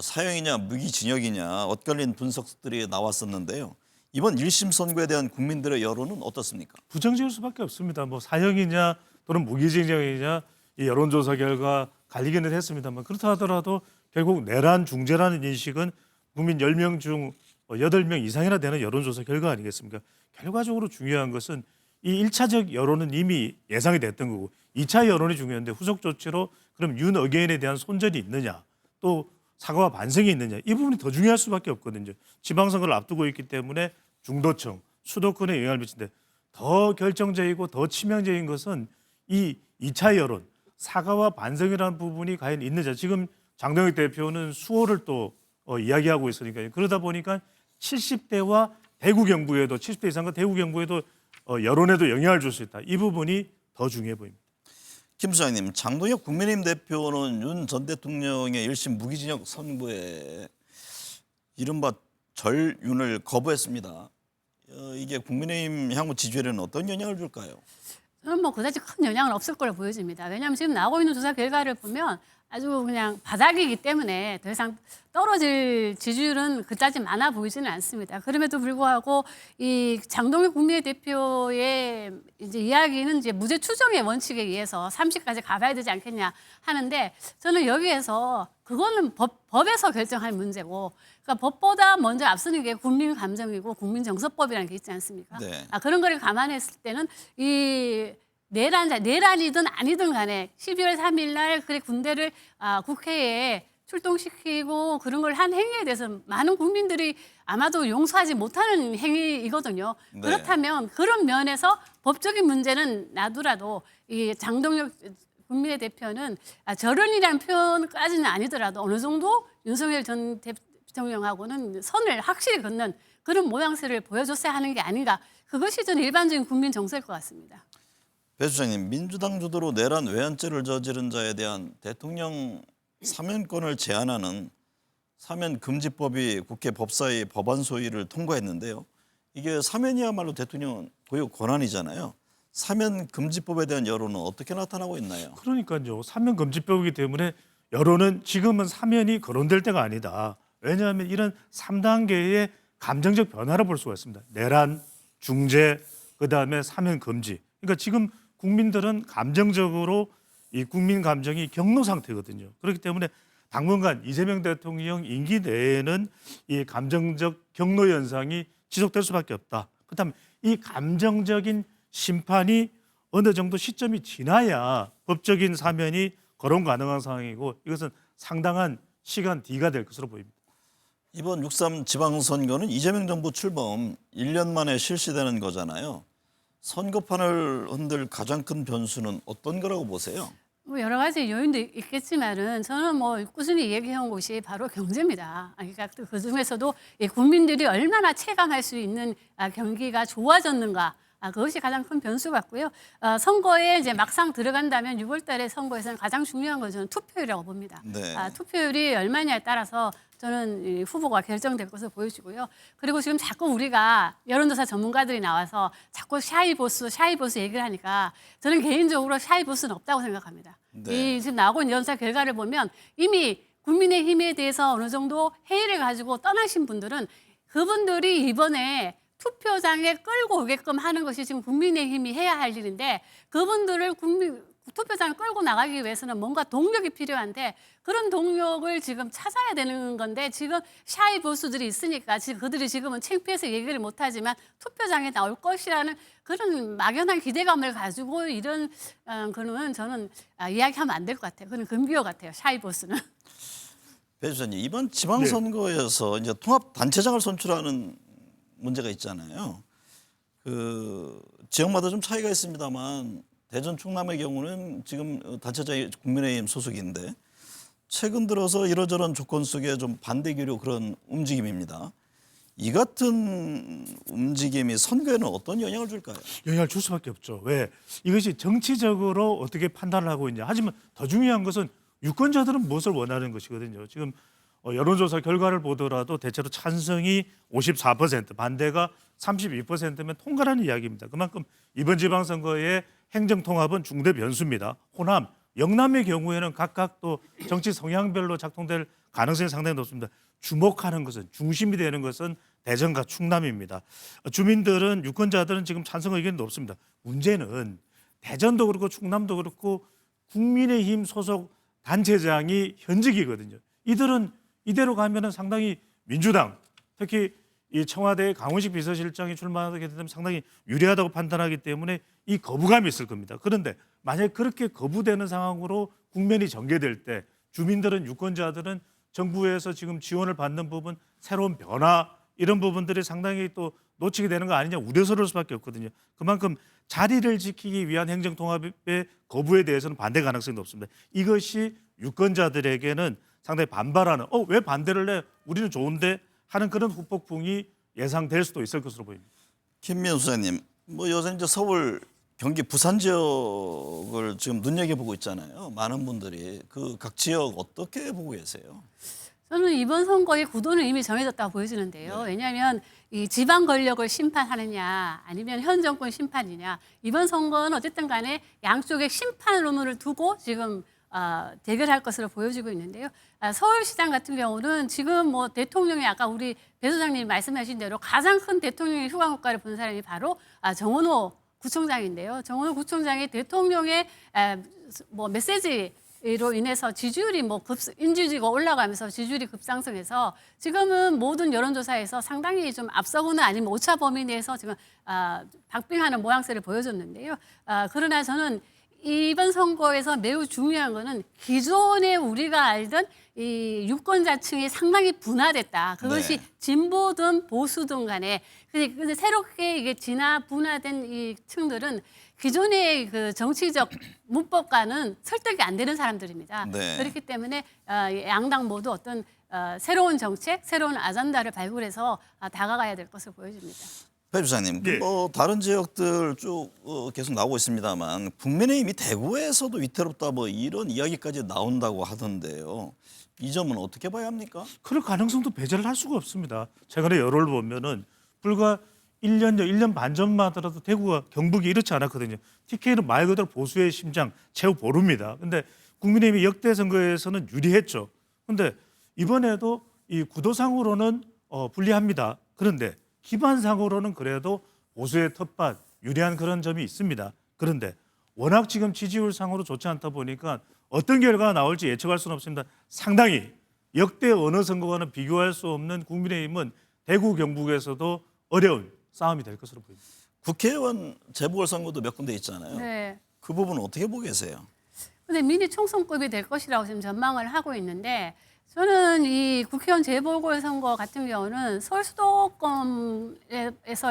사형이냐 무기징역이냐 엇갈린 분석들이 나왔었는데요. 이번 1심 선고에 대한 국민들의 여론은 어떻습니까? 부정적일 수밖에 없습니다. 뭐 사형이냐 또는 무기징역이냐 이 여론조사 결과 갈리기는 했습니다만 그렇다 하더라도 결국 내란 중재라는 인식은 국민 10명 중 8명 이상이나 되는 여론조사 결과 아니겠습니까? 결과적으로 중요한 것은 이 1차적 여론은 이미 예상이 됐던 거고 2차 여론이 중요한데 후속 조치로 그럼 윤 어게인에 대한 손절이 있느냐 또 사과와 반성이 있느냐 이 부분이 더 중요할 수밖에 없거든요. 지방선거를 앞두고 있기 때문에 중도층, 수도권에 영향을 미치는데 더 결정적이고 더 치명적인 것은 이 2차 여론, 사과와 반성이라는 부분이 과연 있느냐. 지금 장동혁 대표는 수호를 또 이야기하고 있으니까요. 그러다 보니까 70대와 대구 경부에도 70대 이상과 대구 경부에도 여론에도 영향을 줄 수 있다. 이 부분이 더 중요해 보입니다. 김 소장님, 장동혁 국민의힘 대표는 윤 전 대통령의 1심 무기징역 선고에 이른바 절윤을 거부했습니다. 이게 국민의힘 향후 지지율에는 어떤 영향을 줄까요? 저는 뭐 그다지 큰 영향은 없을 거로 보여집니다. 왜냐하면 지금 나오고 있는 조사 결과를 보면 아주 그냥 바닥이기 때문에 더 이상 떨어질 지지율은 그다지 많아 보이지는 않습니다. 그럼에도 불구하고 이 장동혁 국민의 대표의 이제 이야기는 이제 무죄 추정의 원칙에 의해서 30까지 가봐야 되지 않겠냐 하는데 저는 여기에서 그거는 법에서 결정할 문제고 그러니까 법보다 먼저 앞서는 게 국민 감정이고 국민 정서법이라는 게 있지 않습니까? 네. 그런 거를 감안했을 때는 이 내란이든 아니든 간에 12월 3일 날 그래 군대를 국회에 출동시키고 그런 걸 한 행위에 대해서 많은 국민들이 아마도 용서하지 못하는 행위이거든요. 네. 그렇다면 그런 면에서 법적인 문제는 놔두라도 이 장동혁 국민의 대표는 절연이라는 표현까지는 아니더라도 어느 정도 윤석열 전 대통령하고는 선을 확실히 긋는 그런 모양새를 보여줬어야 하는 게 아닌가. 그것이 저는 일반적인 국민 정서일 것 같습니다. 배 소장님, 민주당 주도로 내란 외환죄를 저지른 자에 대한 대통령 사면권을 제한하는 사면금지법이 국회 법사위 법안 소위를 통과했는데요. 이게 사면이야말로 대통령 고유 권한이잖아요. 사면금지법에 대한 여론은 어떻게 나타나고 있나요? 그러니까요. 사면금지법이기 때문에 여론은 지금은 사면이 거론될 때가 아니다. 왜냐하면 이런 3단계의 감정적 변화를 볼 수가 있습니다. 내란, 중재, 그다음에 사면금지. 그러니까 지금 국민들은 감정적으로 이 국민 감정이 경로 상태거든요. 그렇기 때문에 당분간 이재명 대통령 임기 내에는 이 감정적 경로 현상이 지속될 수밖에 없다. 그렇다면 이 감정적인 심판이 어느 정도 시점이 지나야 법적인 사면이 거론 가능한 상황이고 이것은 상당한 시간 뒤가 될 것으로 보입니다. 이번 6.3 지방선거는 이재명 정부 출범 1년 만에 실시되는 거잖아요. 선거판을 흔들 가장 큰 변수는 어떤 거라고 보세요? 뭐 여러 가지 요인도 있겠지만은 저는 뭐 꾸준히 얘기해온 것이 바로 경제입니다. 그러니까 그 중에서도 이 국민들이 얼마나 체감할 수 있는 경기가 좋아졌는가. 그것이 가장 큰 변수 같고요. 선거에 이제 막상 들어간다면 6월달에 선거에서는 가장 중요한 건 저는 투표율이라고 봅니다. 네. 투표율이 얼마냐에 따라서 저는 이 후보가 결정될 것으로 보여지고요. 그리고 지금 자꾸 우리가 여론조사 전문가들이 나와서 자꾸 샤이 보수 얘기를 하니까 저는 개인적으로 샤이 보수는 없다고 생각합니다. 네. 이 지금 나오고 있는 여론조사 결과를 보면 이미 국민의힘에 대해서 어느 정도 회의를 가지고 떠나신 분들은 그분들이 이번에 투표장에 끌고 오게끔 하는 것이 지금 국민의힘이 해야 할 일인데 그분들을 투표장에 끌고 나가기 위해서는 뭔가 동력이 필요한데 그런 동력을 지금 찾아야 되는 건데 지금 샤이 보수들이 있으니까 지금 그들이 지금은 창피해서 얘기를 못하지만 투표장에 나올 것이라는 그런 막연한 기대감을 가지고 이런 거는 저는 이야기하면 안 될 것 같아요. 그건 금기어 같아요. 샤이 보수는. 배 주사님, 이번 지방선거에서 이제 통합단체장을 선출하는 문제가 있잖아요. 그 지역마다 좀 차이가 있습니다만 대전 충남의 경우는 지금 단체장이 국민의힘 소속인데 최근 들어서 이러저런 조건 속에 좀 반대 기류 그런 움직임입니다. 이 같은 움직임이 선거에는 어떤 영향을 줄까요? 영향을 줄 수밖에 없죠. 왜? 이것이 정치적으로 어떻게 판단을 하고 있냐. 하지만 더 중요한 것은 유권자들은 무엇을 원하는 것이거든요. 지금 여론조사 결과를 보더라도 대체로 찬성이 54%, 반대가 32%면 통과라는 이야기입니다. 그만큼 이번 지방선거의 행정통합은 중대 변수입니다. 호남, 영남의 경우에는 각각 또 정치 성향별로 작동될 가능성이 상당히 높습니다. 주목하는 것은, 중심이 되는 것은 대전과 충남입니다. 주민들은, 유권자들은 지금 찬성 의견이 높습니다. 문제는 대전도 그렇고 충남도 그렇고 국민의힘 소속 단체장이 현직이거든요. 이들은 이대로 가면은 상당히 민주당, 특히 이 청와대 강훈식 비서실장이 출마하게 되면 상당히 유리하다고 판단하기 때문에 이 거부감이 있을 겁니다. 그런데 만약 그렇게 거부되는 상황으로 국면이 전개될 때 주민들은, 유권자들은 정부에서 지금 지원을 받는 부분, 새로운 변화 이런 부분들이 상당히 또 놓치게 되는 거 아니냐 우려스러울 수밖에 없거든요. 그만큼 자리를 지키기 위한 행정통합의 거부에 대해서는 반대 가능성이 높습니다. 이것이 유권자들에게는 상당히 반발하는 왜 반대를 해? 우리는 좋은데 하는 그런 후폭풍이 예상될 수도 있을 것으로 보입니다. 김미연 수사님, 뭐 요새 이제 서울, 경기, 부산 지역을 지금 눈여겨보고 있잖아요. 많은 분들이 그 각 지역 어떻게 보고 계세요? 저는 이번 선거의 구도는 이미 정해졌다고 보여지는데요. 왜냐하면 이 지방 권력을 심판하느냐 아니면 현 정권 심판이냐. 이번 선거는 어쨌든 간에 양쪽의 심판 의무를 두고 지금 대결할 것으로 보여지고 있는데요. 서울시장 같은 경우는 지금 뭐 대통령이 아까 우리 배 소장님이 말씀하신 대로 가장 큰 대통령의 휴가 효과를 본 사람이 바로 정원호 구청장인데요. 정원호 구청장이 대통령의 뭐 메시지로 인해서 지지율이 인지지가 올라가면서 지지율이 급상승해서 지금은 모든 여론조사에서 상당히 좀 앞서거나 아니면 오차 범위 내에서 지금 박빙하는 모양새를 보여줬는데요. 그러나 저는 이번 선거에서 매우 중요한 거는 기존에 우리가 알던 이 유권자층이 상당히 분화됐다. 그것이 네. 진보든 보수든 간에 근데 새롭게 이게 분화된 이 층들은 기존의 그 정치적 문법과는 설득이 안 되는 사람들입니다. 네. 그렇기 때문에 양당 모두 어떤 새로운 정책, 새로운 아젠다를 발굴해서 다가가야 될 것으로 보여집니다. 배 주사님, 예. 뭐 다른 지역들 쭉 계속 나오고 있습니다만 국민의힘이 대구에서도 위태롭다 뭐 이런 이야기까지 나온다고 하던데요. 이 점은 어떻게 봐야 합니까? 그럴 가능성도 배제를 할 수가 없습니다. 최근에 여론을 보면은 불과 1년 반 전만 하더라도 대구가 경북이 이렇지 않았거든요. TK는 말 그대로 보수의 심장, 최후 보루입니다. 근데 국민의힘이 역대 선거에서는 유리했죠. 근데 이번에도 이 구도상으로는 불리합니다. 그런데 기반상으로는 그래도 보수의 텃밭, 유리한 그런 점이 있습니다. 그런데 워낙 지금 지지율상으로 좋지 않다 보니까 어떤 결과가 나올지 예측할 수는 없습니다. 상당히 역대 어느 선거와는 비교할 수 없는 국민의힘은 대구, 경북에서도 어려운 싸움이 될 것으로 보입니다. 국회의원 재보궐선거도 몇 군데 있잖아요. 네. 그 부분은 어떻게 보고 계세요? 근데 미니 총선급이 될 것이라고 지금 전망을 하고 있는데 저는 이 국회의원 재보궐선거 같은 경우는 서울 수도권에서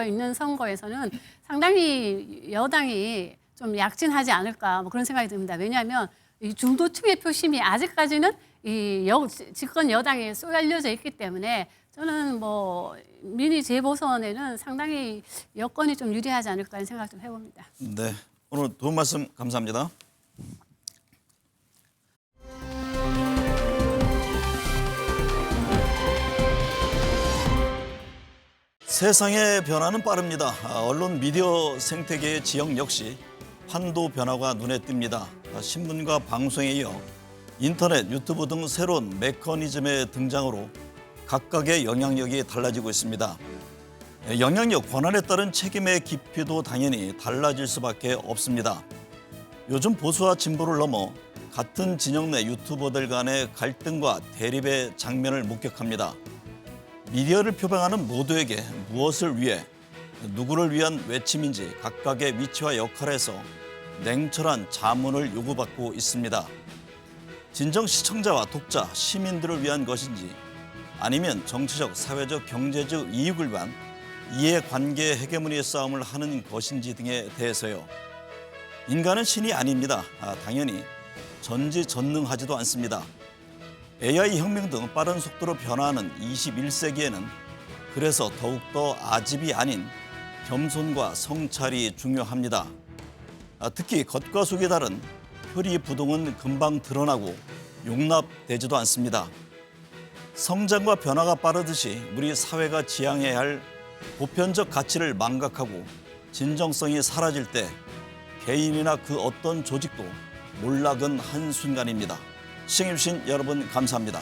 있는 선거에서는 상당히 여당이 좀 약진하지 않을까 뭐 그런 생각이 듭니다. 왜냐하면 이 중도층의 표심이 아직까지는 이 집권 여당에 쏠려져 있기 때문에 저는 뭐 미니 재보선에는 상당히 여건이 좀 유리하지 않을까 하는 생각 좀 해봅니다. 네, 오늘 도움 말씀 감사합니다. 세상의 변화는 빠릅니다. 언론 미디어 생태계의 지형 역시 판도 변화가 눈에 띕니다. 신문과 방송에 이어 인터넷, 유튜브 등 새로운 메커니즘의 등장으로 각각의 영향력이 달라지고 있습니다. 영향력 권한에 따른 책임의 깊이도 당연히 달라질 수밖에 없습니다. 요즘 보수와 진보를 넘어 같은 진영 내 유튜버들 간의 갈등과 대립의 장면을 목격합니다. 미디어를 표방하는 모두에게 무엇을 위해, 누구를 위한 외침인지 각각의 위치와 역할에서 냉철한 자문을 요구받고 있습니다. 진정 시청자와 독자, 시민들을 위한 것인지 아니면 정치적, 사회적, 경제적 이익을 위한 이해관계 헤게모니의 싸움을 하는 것인지 등에 대해서요. 인간은 신이 아닙니다. 당연히 전지전능하지도 않습니다. AI 혁명 등 빠른 속도로 변화하는 21세기에는 그래서 더욱더 아집이 아닌 겸손과 성찰이 중요합니다. 특히 겉과 속이 다른 표리부동은 금방 드러나고 용납되지도 않습니다. 성장과 변화가 빠르듯이 우리 사회가 지향해야 할 보편적 가치를 망각하고 진정성이 사라질 때 개인이나 그 어떤 조직도 몰락은 한순간입니다. 시청해주신 여러분 감사합니다.